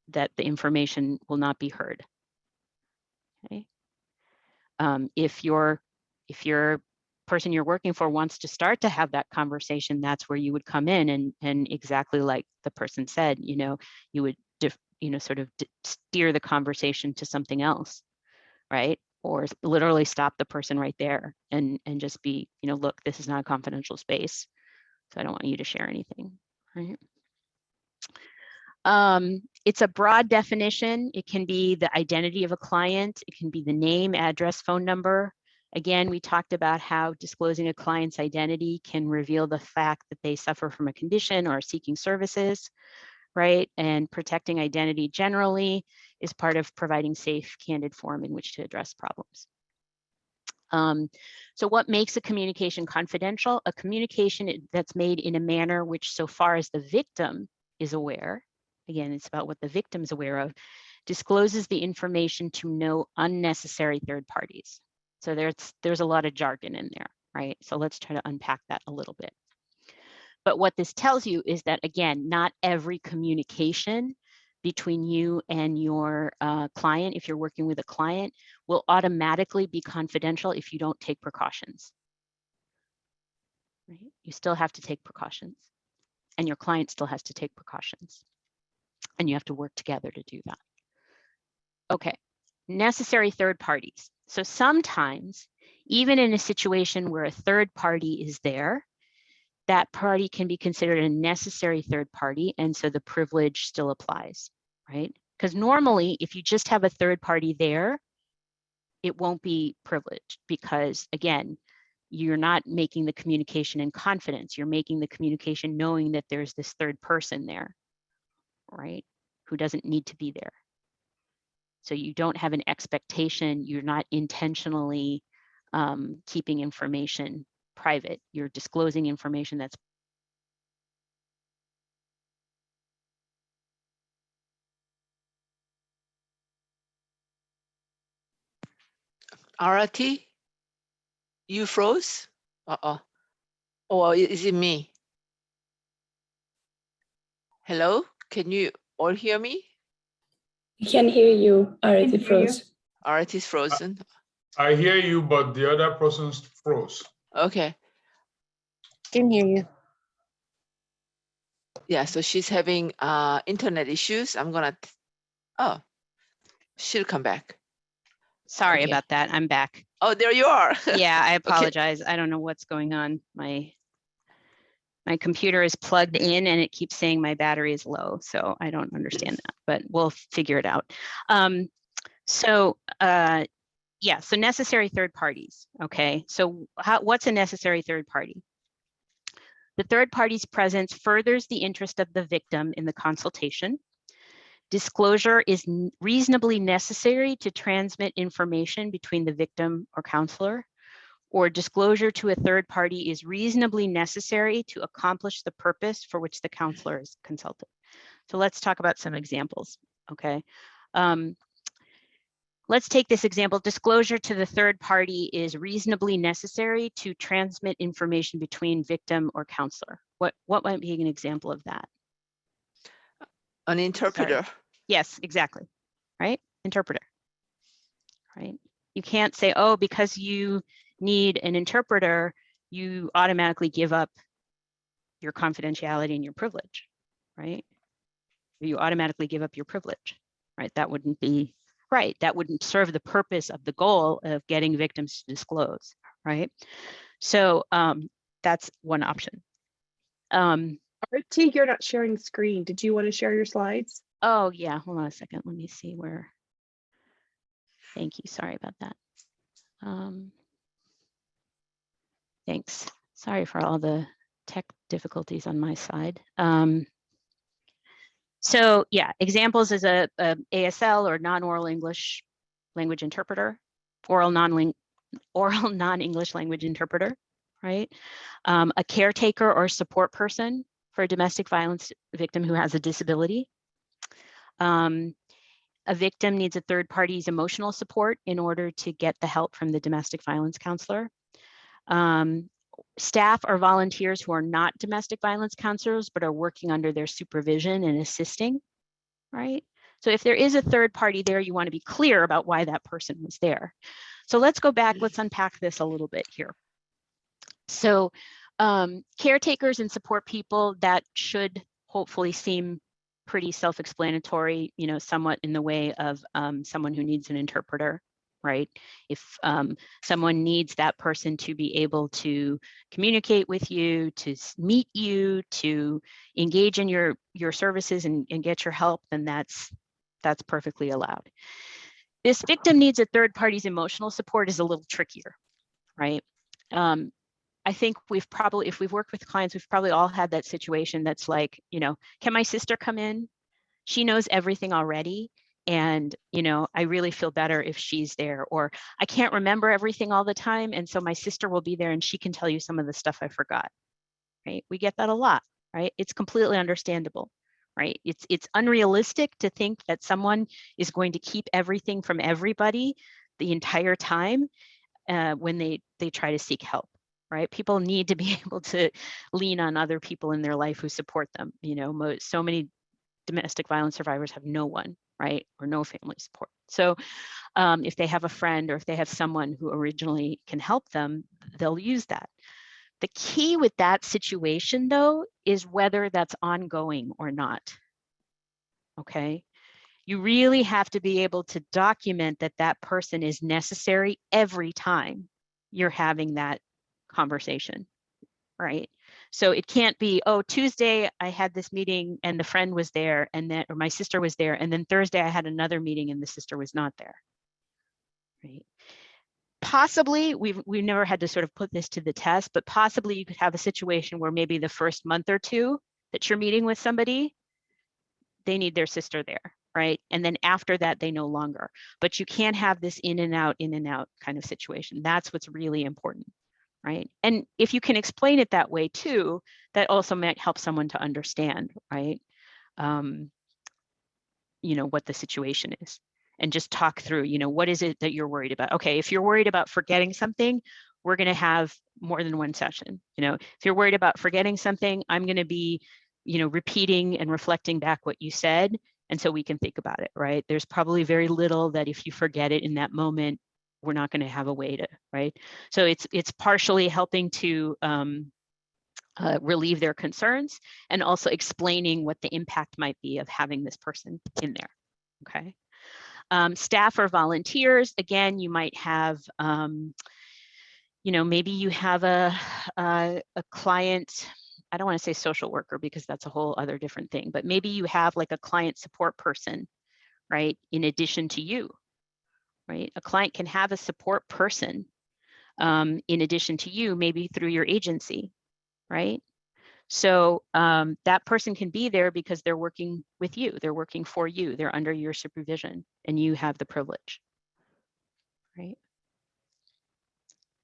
that the information will not be heard. Okay. If your person you're working for wants to start to have that conversation, that's where you would come in and exactly like the person said, you would sort of steer the conversation to something else, right? Or literally stop the person right there and just be, look, this is not a confidential space, so I don't want you to share anything, right? It's a broad definition. It can be the identity of a client. It can be the name, address, phone number. Again, we talked about how disclosing a client's identity can reveal the fact that they suffer from a condition or are seeking services, right? And protecting identity generally is part of providing safe, candid forum in which to address problems. So what makes a communication confidential? A communication that's made in a manner which, so far as the victim is aware, again, it's about what the victim's aware of, discloses the information to no unnecessary third parties. So there's a lot of jargon in there, right? So let's try to unpack that a little bit. But what this tells you is that, again, not every communication between you and your client, if you're working with a client, will automatically be confidential if you don't take precautions. Right? You still have to take precautions, and your client still has to take precautions, and you have to work together to do that. Okay, necessary third parties. So sometimes, even in a situation where a third party is there, that party can be considered a necessary third party, and so the privilege still applies, right? Because normally, if you just have a third party there, it won't be privileged because, again, you're not making the communication in confidence. You're making the communication knowing that there's this third person there, right, who doesn't need to be there. So you don't have an expectation. You're not intentionally keeping information private. You're disclosing information that's RT, you froze? Uh-oh. Or is it me? Hello? Can you all hear me? We can hear you, Can Arati hear you. froze. RT is frozen. I hear you, but the other person's froze. Okay. Can hear you. Yeah, so she's having internet issues. I'm gonna, oh, she'll come back. sorry Okay. about that. I'm back. Oh, there you are. Yeah, I apologize. I don't know what's going on. My computer is plugged in and it keeps saying my battery is low. So I don't understand that, but we'll figure it out. Yeah, so necessary third parties. Okay, so what's a necessary third party? The third party's presence furthers the interest of the victim in the consultation. Disclosure is reasonably necessary to transmit information between the victim or counselor, or disclosure to a third party is reasonably necessary to accomplish the purpose for which the counselor is consulted. So let's talk about some examples, okay? Let's take this example. Disclosure to the third party is reasonably necessary to transmit information between victim or counselor. What might be an example of that? An interpreter. Sorry. Yes, exactly, right? Interpreter, right? You can't say, oh, because you need an interpreter, you automatically give up your confidentiality and your privilege, right? You automatically give up your privilege, right? That wouldn't be right. That wouldn't serve the purpose of the goal of getting victims to disclose, right? So that's one option. RT, you're not sharing screen. Did you want to share your slides? Oh yeah, hold on a second. Let me see where. Thank you, sorry about that. Thanks, sorry for all the tech difficulties on my side. So yeah, examples is a ASL or non-oral English language interpreter, oral non-English language interpreter, right? A caretaker or support person for a domestic violence victim who has a disability. A victim needs a third party's emotional support in order to get the help from the domestic violence counselor. Staff or volunteers who are not domestic violence counselors, but are working under their supervision and assisting, right? So if there is a third party there, you want to be clear about why that person was there. So let's go back, let's unpack this a little bit here. So caretakers and support people, that should hopefully seem pretty self-explanatory, you know, somewhat in the way of someone who needs an interpreter, right? If someone needs that person to be able to communicate with you, to meet you, to engage in your services and get your help, then that's perfectly allowed. This victim needs a third party's emotional support is a little trickier, right? I think we've probably, if we've worked with clients, we've probably all had that situation that's like, you know, can my sister come in? She knows everything already. And, you know, I really feel better if she's there, or I can't remember everything all the time. And so my sister will be there and she can tell you some of the stuff I forgot, right? We get that a lot, right? It's completely understandable, right? It's unrealistic to think that someone is going to keep everything from everybody the entire time when they try to seek help, right? People need to be able to lean on other people in their life who support them. You know, so many domestic violence survivors have no one, right? Or no family support. So if they have a friend or if they have someone who originally can help them, they'll use that. The key with that situation though, is whether that's ongoing or not, okay? You really have to be able to document that that person is necessary every time you're having that conversation, right? So it can't be, oh, Tuesday I had this meeting and the friend was there, and then, or my sister was there, and then Thursday I had another meeting and the sister was not there, right? Possibly, we've never had to sort of put this to the test, but possibly you could have a situation where maybe the first month or two that you're meeting with somebody, they need their sister there, right? And then after that, they no longer. But you can't have this in and out kind of situation. That's what's really important, right? And if you can explain it that way too, that also might help someone to understand, right? What the situation is, and just talk through, what is it that you're worried about? Okay, if you're worried about forgetting something, we're going to have more than one session. If you're worried about forgetting something, I'm going to be, repeating and reflecting back what you said. And so we can think about it, right? There's probably very little that if you forget it in that moment, we're not going to have a way to, right? So it's partially helping to relieve their concerns, and also explaining what the impact might be of having this person in there. Okay. Staff or volunteers, again, you might have, maybe you have a client, I don't want to say social worker because that's a whole other different thing, but maybe you have like a client support person, right? In addition to you, right? A client can have a support person in addition to you, maybe through your agency, right? So that person can be there because they're working with you, they're working for you, they're under your supervision, and you have the privilege, right?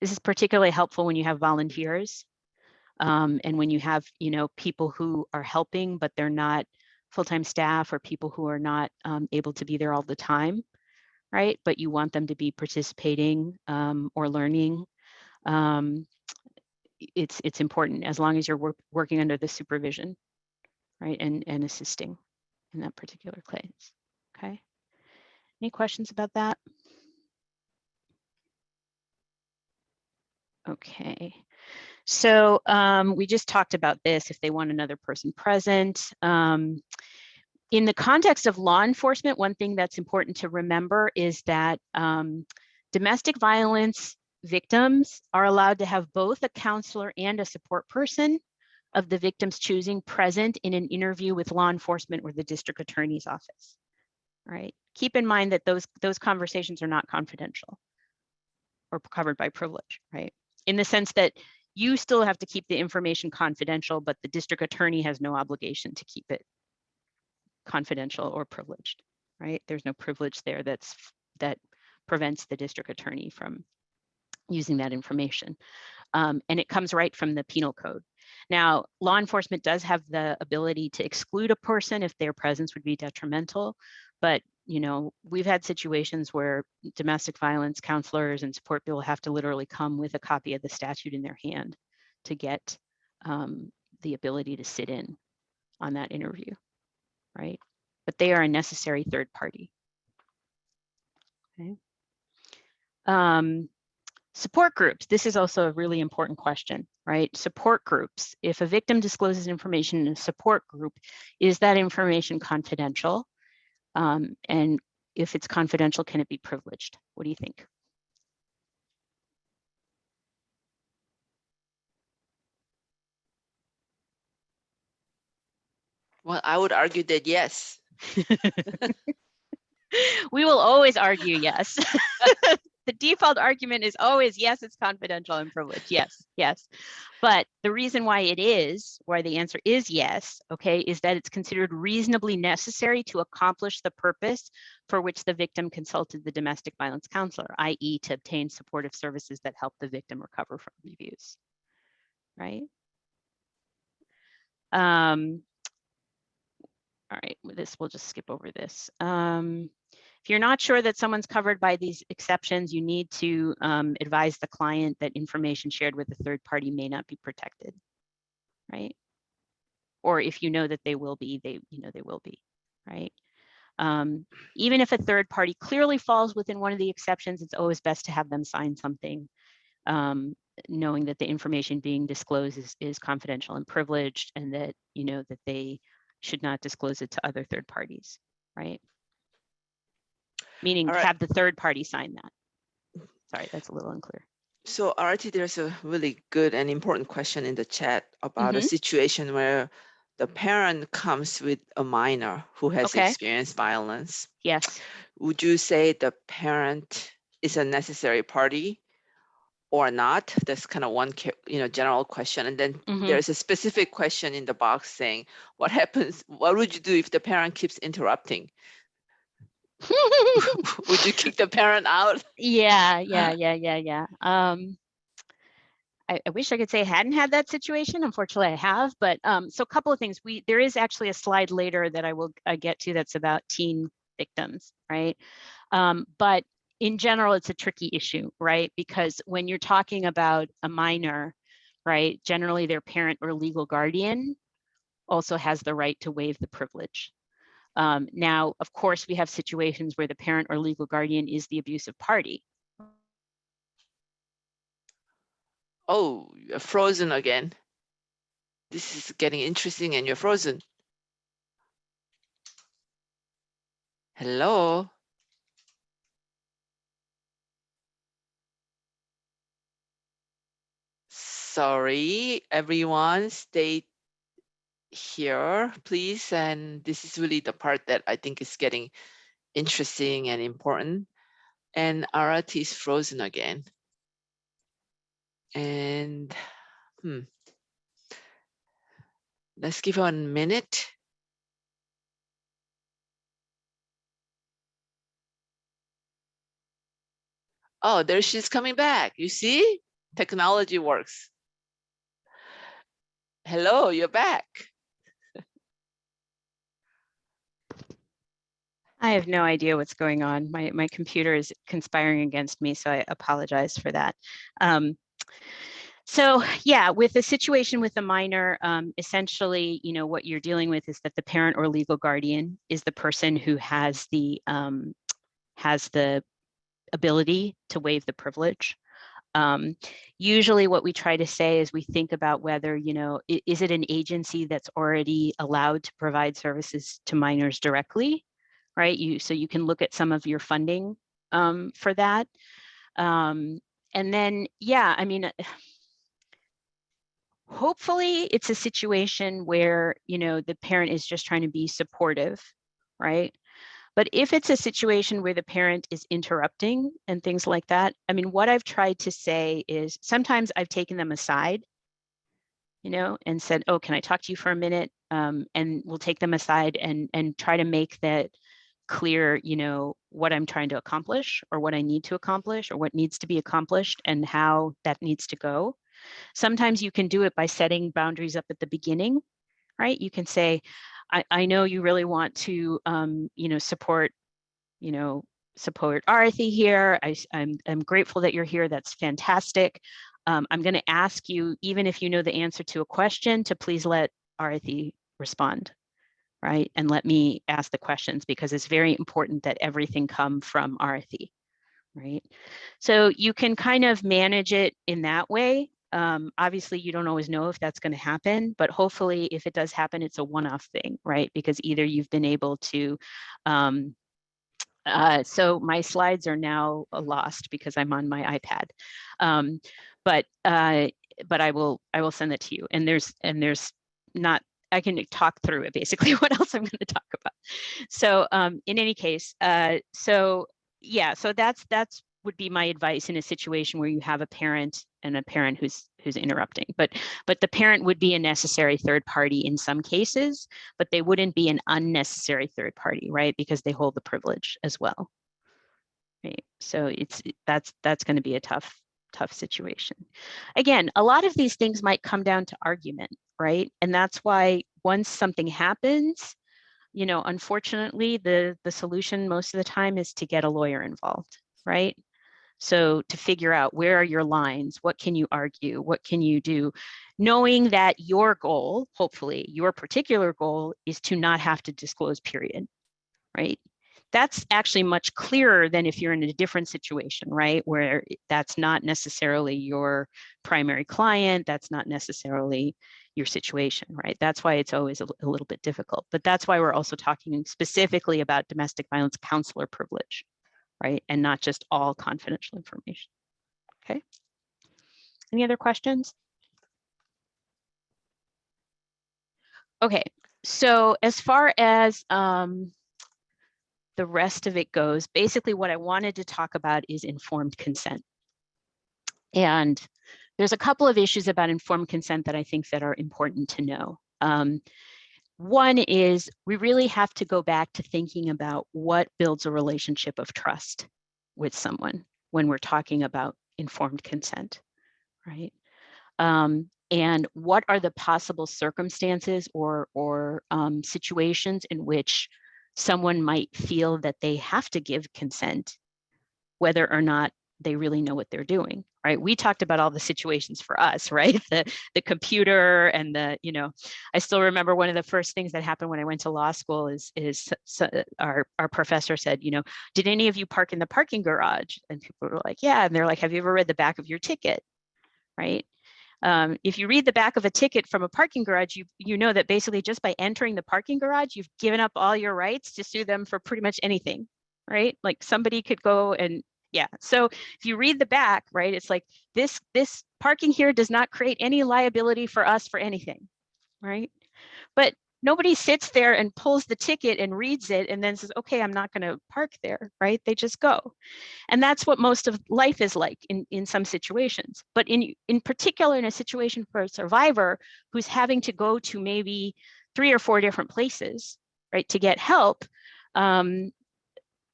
This is particularly helpful when you have volunteers and when you have, people who are helping, but they're not full-time staff, or people who are not able to be there all the time, right? But you want them to be participating or learning. It's important, as long as you're working under the supervision, right, and assisting in that particular case. Okay. Any questions about that? Okay. So we just talked about this, if they want another person present. In the context of law enforcement, one thing that's important to remember is that domestic violence victims are allowed to have both a counselor and a support person of the victim's choosing present in an interview with law enforcement or the district attorney's office. Right? Keep in mind that those conversations are not confidential or covered by privilege, right? In the sense that you still have to keep the information confidential, but the district attorney has no obligation to keep it confidential or privileged, right? There's no privilege there that prevents the district attorney from using that information. And it comes right from the penal code. Now, law enforcement does have the ability to exclude a person if their presence would be detrimental, but we've had situations where domestic violence counselors and support people have to literally come with a copy of the statute in their hand to get the ability to sit in on that interview, right? But they are a necessary third party. Okay. Support groups. This is also a really important question, right? Support groups. If a victim discloses information in a support group, is that information confidential? And if it's confidential, can it be privileged? What do you think? Well, I would argue that yes. We will always argue yes. The default argument is always yes, it's confidential and privileged. Yes, yes. But the reason why the answer is yes, okay, is that it's considered reasonably necessary to accomplish the purpose for which the victim consulted the domestic violence counselor, i.e. to obtain supportive services that help the victim recover from abuse, right? All right, we'll just skip over this. If you're not sure that someone's covered by these exceptions, you need to advise the client that information shared with a third party may not be protected, right? Or if you know that they will be, they will be, right? Even if a third party clearly falls within one of the exceptions, it's always best to have them sign something, knowing that the information being disclosed is confidential and privileged, and that that they should not disclose it to other third parties, right? Meaning have the third party sign that. Sorry, that's a little unclear. So Arati, there's a really good and important question in the chat about a situation where the parent comes with a minor who has experienced violence. Yes. Would you say the parent is a necessary party or not? That's kind of one general question. And then there's a specific question in the box saying, what would you do if the parent keeps interrupting? Would you kick the parent out? Yeah. I wish I could say I hadn't had that situation. Unfortunately, I have. But so a couple of things. There is actually a slide later that I will get to that's about teen victims, right? But in general, it's a tricky issue, right? Because when you're talking about a minor, right, generally their parent or legal guardian also has the right to waive the privilege. Now, of course, we have situations where the parent or legal guardian is the abusive party. Oh, you're frozen again. This is getting interesting and you're frozen. Hello? Sorry, everyone, stay here, please. And this is really the part that I think is getting interesting and important. And Arati is frozen again. And let's give her a minute. Oh, there she's coming back. You see? Technology works. Hello, you're back. I have no idea what's going on. My computer is conspiring against me, so I apologize for that. So yeah, with the situation with the minor, essentially, what you're dealing with is that the parent or legal guardian is the person who has the ability to waive the privilege. Usually what we try to say is we think about whether, is it an agency that's already allowed to provide services to minors directly, right? So you can look at some of your funding for that. And then, yeah, I mean, hopefully it's a situation where, the parent is just trying to be supportive, right? But if it's a situation where the parent is interrupting and things like that, I mean, what I've tried to say is sometimes I've taken them aside, and said, oh, can I talk to you for a minute? And we'll take them aside and try to make that clear, what I'm trying to accomplish or what I need to accomplish or what needs to be accomplished and how that needs to go. Sometimes you can do it by setting boundaries up at the beginning, right? You can say, I know you really want to, support Arati here. I'm grateful that you're here. That's fantastic. I'm going to ask you, even if you know the answer to a question, to please let Arati respond, right? And let me ask the questions because it's very important that everything come from Arati, right? So you can kind of manage it in that way. Obviously, you don't always know if that's going to happen, but hopefully if it does happen, it's a one-off thing, right? Because either you've been able to, so my slides are now lost because I'm on my iPad, but I will send it to you. And there's not, I can talk through it basically what else I'm going to talk about. So in any case, so yeah, so that's would be my advice in a situation where you have a parent and a parent who's interrupting. But the parent would be a necessary third party in some cases, but they wouldn't be an unnecessary third party, right? Because they hold the privilege as well. Right. So that's going to be a tough situation. Again, a lot of these things might come down to argument, right? And that's why once something happens, unfortunately, the solution most of the time is to get a lawyer involved, right? So to figure out where are your lines, what can you argue, what can you do, knowing that your goal, hopefully your particular goal, is to not have to disclose, period, right? That's actually much clearer than if you're in a different situation, right? Where that's not necessarily your primary client, that's not necessarily your situation, right? That's why it's always a little bit difficult. But that's why we're also talking specifically about domestic violence counselor privilege, right? And not just all confidential information. Okay. Any other questions? Okay. So as far as the rest of it goes, basically what I wanted to talk about is informed consent. And there's a couple of issues about informed consent that I think that are important to know. One is we really have to go back to thinking about what builds a relationship of trust with someone when we're talking about informed consent, right? And what are the possible circumstances or situations in which someone might feel that they have to give consent, whether or not they really know what they're doing, right? We talked about all the situations for us, right? The computer and the, I still remember one of the first things that happened when I went to law school is our professor said, did any of you park in the parking garage? And people were like, yeah. And they're like, have you ever read the back of your ticket, right? If you read the back of a ticket from a parking garage, you know that basically just by entering the parking garage, you've given up all your rights to sue them for pretty much anything, right? Like somebody could go and yeah. So if you read the back, right, it's like this parking here does not create any liability for us for anything, right? But nobody sits there and pulls the ticket and reads it and then says, okay, I'm not going to park there, right? They just go. And that's what most of life is like in some situations. But in particular, in a situation for a survivor who's having to go to maybe 3 or 4 different places, right, to get help,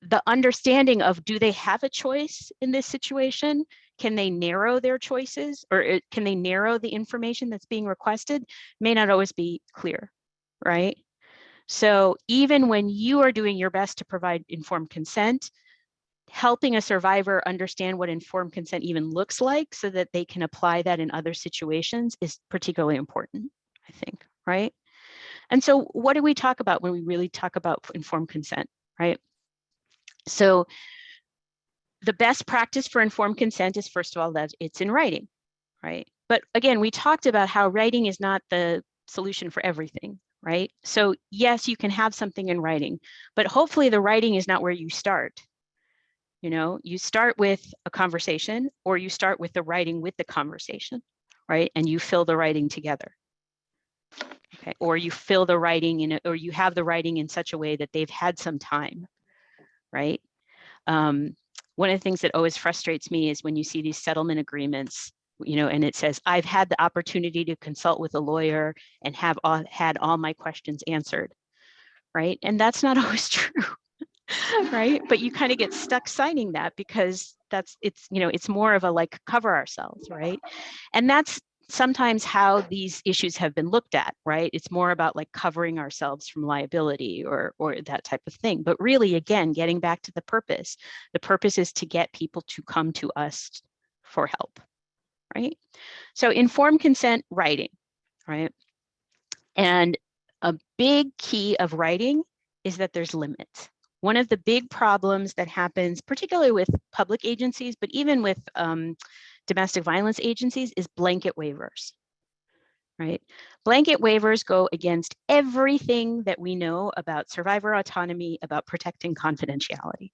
the understanding of, do they have a choice in this situation? Can they narrow their choices, or can they narrow the information that's being requested? May not always be clear, right? So even when you are doing your best to provide informed consent, helping a survivor understand what informed consent even looks like so that they can apply that in other situations is particularly important, I think, right? And so what do we talk about when we really talk about informed consent, right? So the best practice for informed consent is, first of all, that it's in writing, right? But again, we talked about how writing is not the solution for everything, right? So yes, you can have something in writing, but hopefully the writing is not where you start. You start with a conversation, or you start with the writing with the conversation, right? And you fill the writing together. Okay, or you fill the writing in, or you have the writing in such a way that they've had some time, right? One of the things that always frustrates me is when you see these settlement agreements, and it says, I've had the opportunity to consult with a lawyer and have had all my questions answered, right? And that's not always true, right? But you kind of get stuck signing that because it's more of a like cover ourselves, right? And that's sometimes how these issues have been looked at, right? It's more about like covering ourselves from liability or that type of thing. But really, again, getting back to the purpose is to get people to come to us for help, right? So informed consent writing, right? And a big key of writing is that there's limits. One of the big problems that happens, particularly with public agencies, but even with domestic violence agencies, is blanket waivers, right? Blanket waivers go against everything that we know about survivor autonomy, about protecting confidentiality,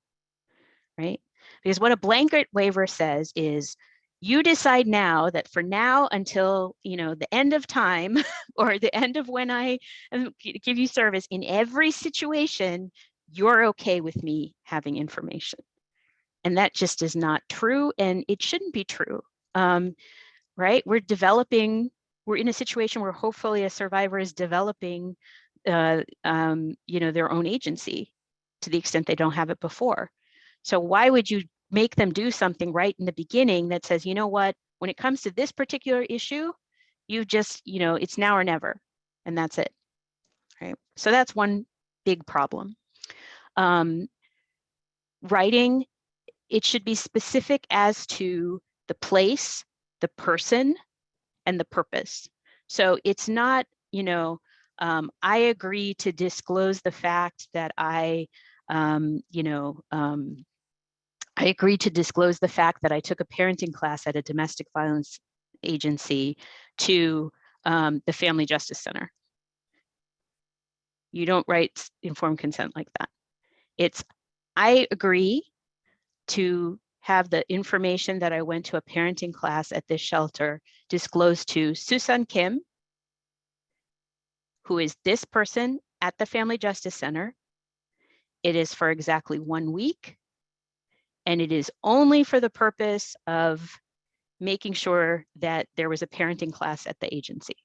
right? Because what a blanket waiver says is, you decide now that for now until the end of time or the end of when I give you service, in every situation, you're okay with me having information. And that just is not true, and it shouldn't be true, right? We're in a situation where hopefully a survivor is developing their own agency to the extent they don't have it before. So why would you make them do something right in the beginning that says, you know what, when it comes to this particular issue, you just, it's now or never, and that's it, right? So that's one big problem. Writing, it should be specific as to the place, the person, and the purpose. So it's not, I agree to disclose the fact that I agree to disclose the fact that I took a parenting class at a domestic violence agency to the Family Justice Center. You don't write informed consent like that. It's, I agree to have the information that I went to a parenting class at this shelter disclosed to Susan Kim, who is this person at the Family Justice Center. It is for exactly 1 week, and it is only for the purpose of making sure that there was a parenting class at the agency.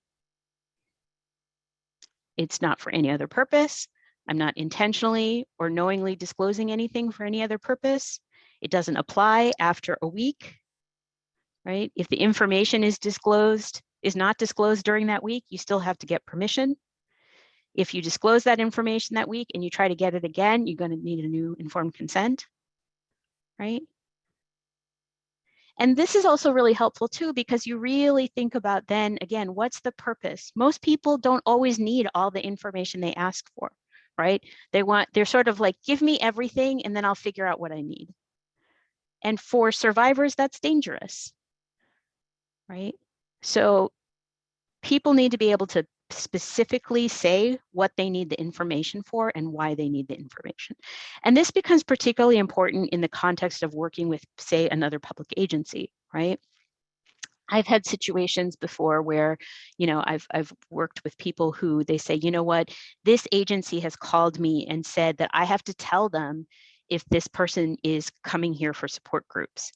It's not for any other purpose. I'm not intentionally or knowingly disclosing anything for any other purpose. It doesn't apply after a week, right? If the information is not disclosed during that week, you still have to get permission. If you disclose that information that week and you try to get it again, you're going to need a new informed consent, right? And this is also really helpful too, because you really think about then, again, what's the purpose? Most people don't always need all the information they ask for, right? They're sort of like, give me everything and then I'll figure out what I need. And for survivors, that's dangerous, right? So people need to be able to specifically say what they need the information for and why they need the information. And this becomes particularly important in the context of working with, say, another public agency, right? I've had situations before where, you know, I've worked with people who they say, you know what, this agency has called me and said that I have to tell them if this person is coming here for support groups.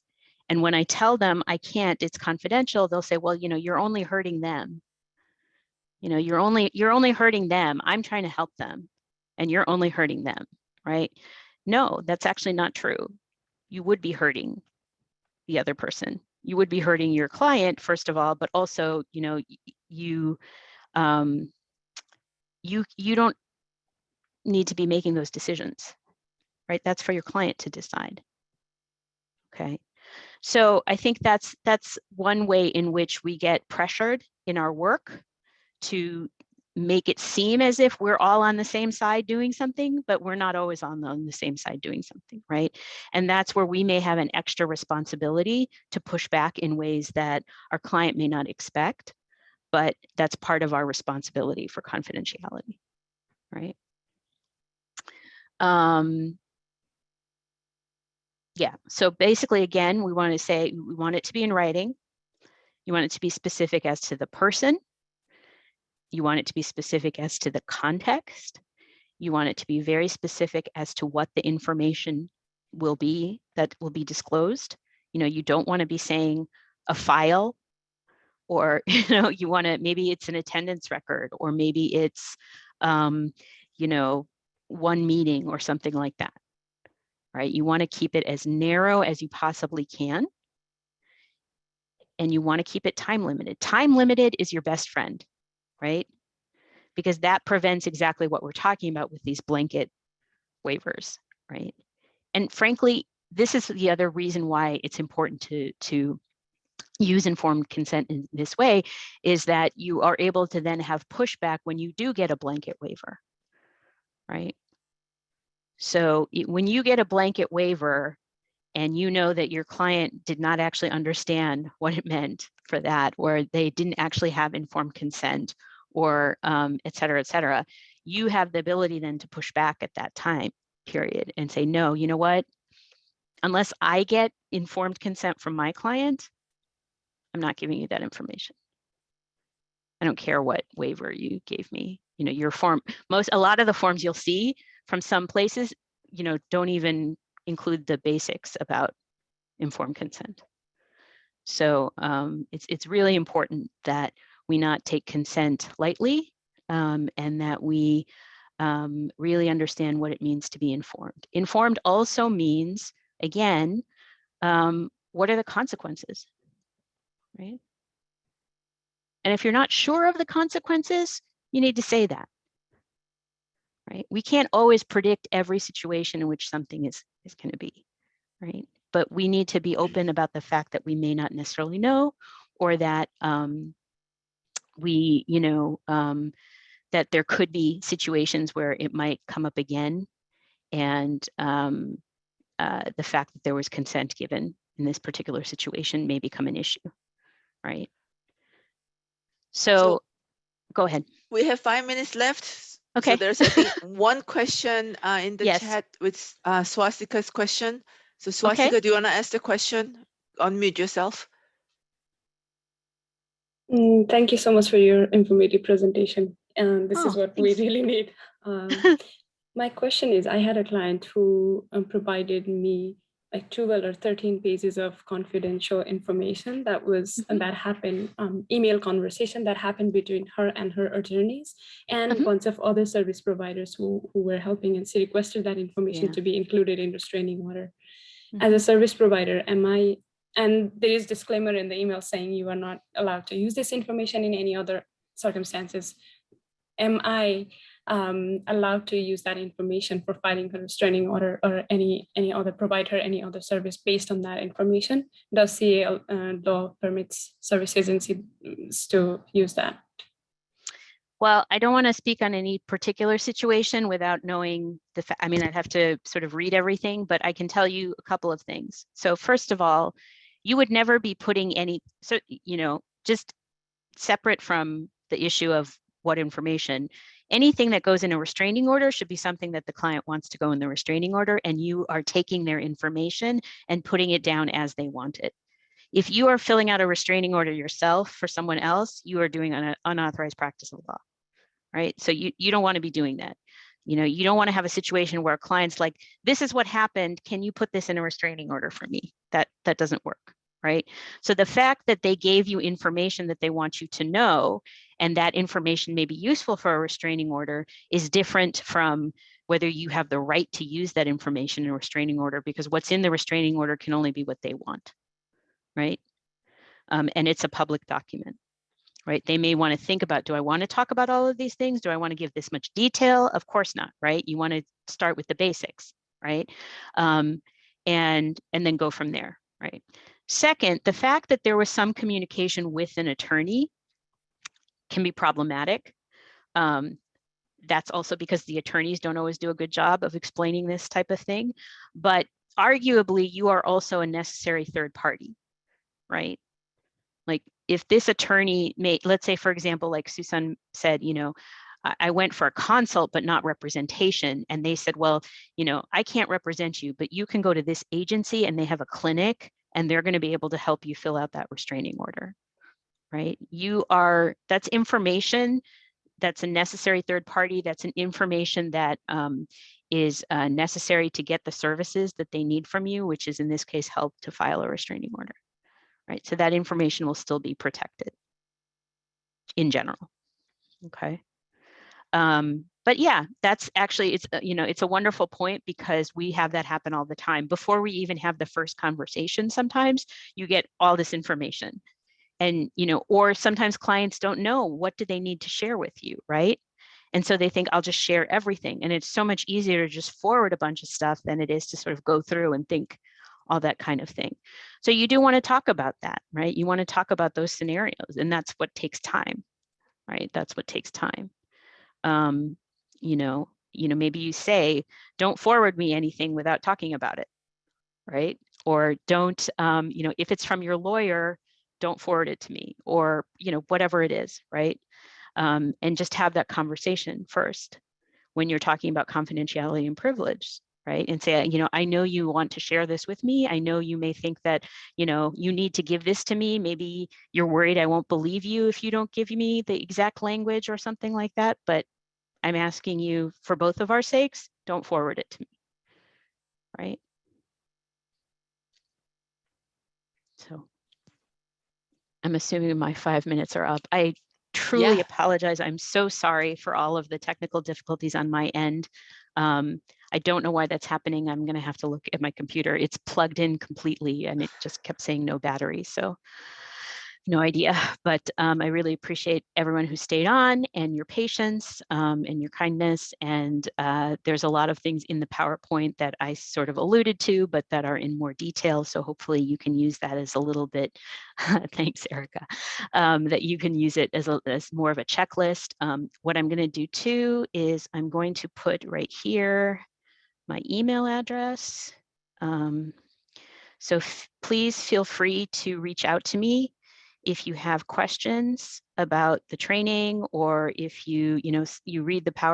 And when I tell them I can't, it's confidential, they'll say, well, you know, you're only hurting them. You know, you're only hurting them. I'm trying to help them and you're only hurting them, right? No, that's actually not true. You would be hurting the other person. You would be hurting your client, first of all, but also, you know, you don't need to be making those decisions, right? That's for your client to decide. Okay. So I think that's one way in which we get pressured in our work to make it seem as if we're all on the same side doing something, but we're not always on the same side doing something, right? And that's where we may have an extra responsibility to push back in ways that our client may not expect, but that's part of our responsibility for confidentiality, right? Yeah, so basically, again, we want to say, we want it to be in writing. You want it to be specific as to the person. You want it to be specific as to the context. You want it to be very specific as to what the information will be that will be disclosed. You know, you don't want to be saying a file, or, you know, you want to, maybe it's an attendance record, or maybe it's, you know, one meeting or something like that, right? You want to keep it as narrow as you possibly can. And you want to keep it time limited. Time limited is your best friend, right? Because that prevents exactly what we're talking about with these blanket waivers, right? And frankly, this is the other reason why it's important to use informed consent in this way, is that you are able to then have pushback when you do get a blanket waiver, right? So when you get a blanket waiver and you know that your client did not actually understand what it meant for that, or they didn't actually have informed consent, or et cetera, you have the ability then to push back at that time period and say, no, you know what? Unless I get informed consent from my client, I'm not giving you that information. I don't care what waiver you gave me. You know, your form, a lot of the forms you'll see from some places, you know, don't even include the basics about informed consent. So it's really important that we not take consent lightly, and that we really understand what it means to be informed. Informed also means, again, what are the consequences, right? And if you're not sure of the consequences, you need to say that, right? We can't always predict every situation in which something is going to be, right? But we need to be open about the fact that we may not necessarily know, or that we, you know, that there could be situations where it might come up again, and the fact that there was consent given in this particular situation may become an issue, right? So go ahead. We have 5 minutes left. Okay. So there's, I think, one question in the Yes. chat with Swastika's question. So Swastika, do you want to ask the question? Unmute yourself. Thank you so much for your informative presentation. And this is what thanks. we really need. My question is, I had a client who provided me like 12 or 13 pages of confidential information that was that happened, email conversation that happened between her and her attorneys and a bunch of other service providers who were helping, and she requested that information to be included in restraining order. As a service provider, am I And there is disclaimer in the email saying you are not allowed to use this information in any other circumstances. Am I allowed to use that information for filing a restraining order or any other, provide her any other service based on that information? Does CA law permits service agencies to use that? Well, I don't want to speak on any particular situation without knowing the I mean, I'd have to sort of read everything, but I can tell you a couple of things. So first of all, you would never be putting any, so, you know, just separate from the issue of what information, anything that goes in a restraining order should be something that the client wants to go in the restraining order, and you are taking their information and putting it down as they want it. If you are filling out a restraining order yourself for someone else, you are doing an unauthorized practice of law, right? So you don't want to be doing that. You know, you don't want to have a situation where a client's like, this is what happened, can you put this in a restraining order for me? That doesn't work, right? So the fact that they gave you information that they want you to know, and that information may be useful for a restraining order, is different from whether you have the right to use that information in a restraining order, because what's in the restraining order can only be what they want, right? And it's a public document, right? They may want to think about, do I want to talk about all of these things? Do I want to give this much detail? Of course not, right? You want to start with the basics, right? And then go from there, right? Second, the fact that there was some communication with an attorney can be problematic. That's also because the attorneys don't always do a good job of explaining this type of thing, but arguably you are also a necessary third party, right? Like if this attorney may, let's say, for example, like Susan said, you know, I went for a consult, but not representation. And they said, well, you know, I can't represent you, but you can go to this agency and they have a clinic and they're going to be able to help you fill out that restraining order, right? That's information. That's a necessary third party. That's an information that is necessary to get the services that they need from you, which is in this case, help to file a restraining order, right? So that information will still be protected in general, okay? But yeah, that's actually, it's, you know, it's a wonderful point because we have that happen all the time. Before we even have the first conversation, sometimes you get all this information and, you know, or sometimes clients don't know what do they need to share with you, right? And so they think I'll just share everything. And it's so much easier to just forward a bunch of stuff than it is to sort of go through and think all that kind of thing. So you do want to talk about that, right? You want to talk about those scenarios, and that's what takes time, right? That's what takes time. You know, maybe you say, don't forward me anything without talking about it, right? Or don't, you know, if it's from your lawyer, don't forward it to me, or, you know, whatever it is, right? And just have that conversation first when you're talking about confidentiality and privilege, right? And say, you know, I know you want to share this with me. I know you may think that, you know, you need to give this to me. Maybe you're worried I won't believe you if you don't give me the exact language or something like that. But I'm asking you, for both of our sakes, don't forward it to me, right? So I'm assuming my 5 minutes are up. I truly apologize. I'm so sorry for all of the technical difficulties on my end. I don't know why that's happening. I'm going to have to look at my computer. It's plugged in completely and it just kept saying no battery. So no idea, but I really appreciate everyone who stayed on and your patience and your kindness. And there's a lot of things in the PowerPoint that I sort of alluded to, but that are in more detail. So hopefully you can use that as a little bit, thanks, Erica, that you can use it as more of a checklist. What I'm gonna do too is I'm going to put right here my email address. So please feel free to reach out to me if you have questions about the training, or if you read the PowerPoint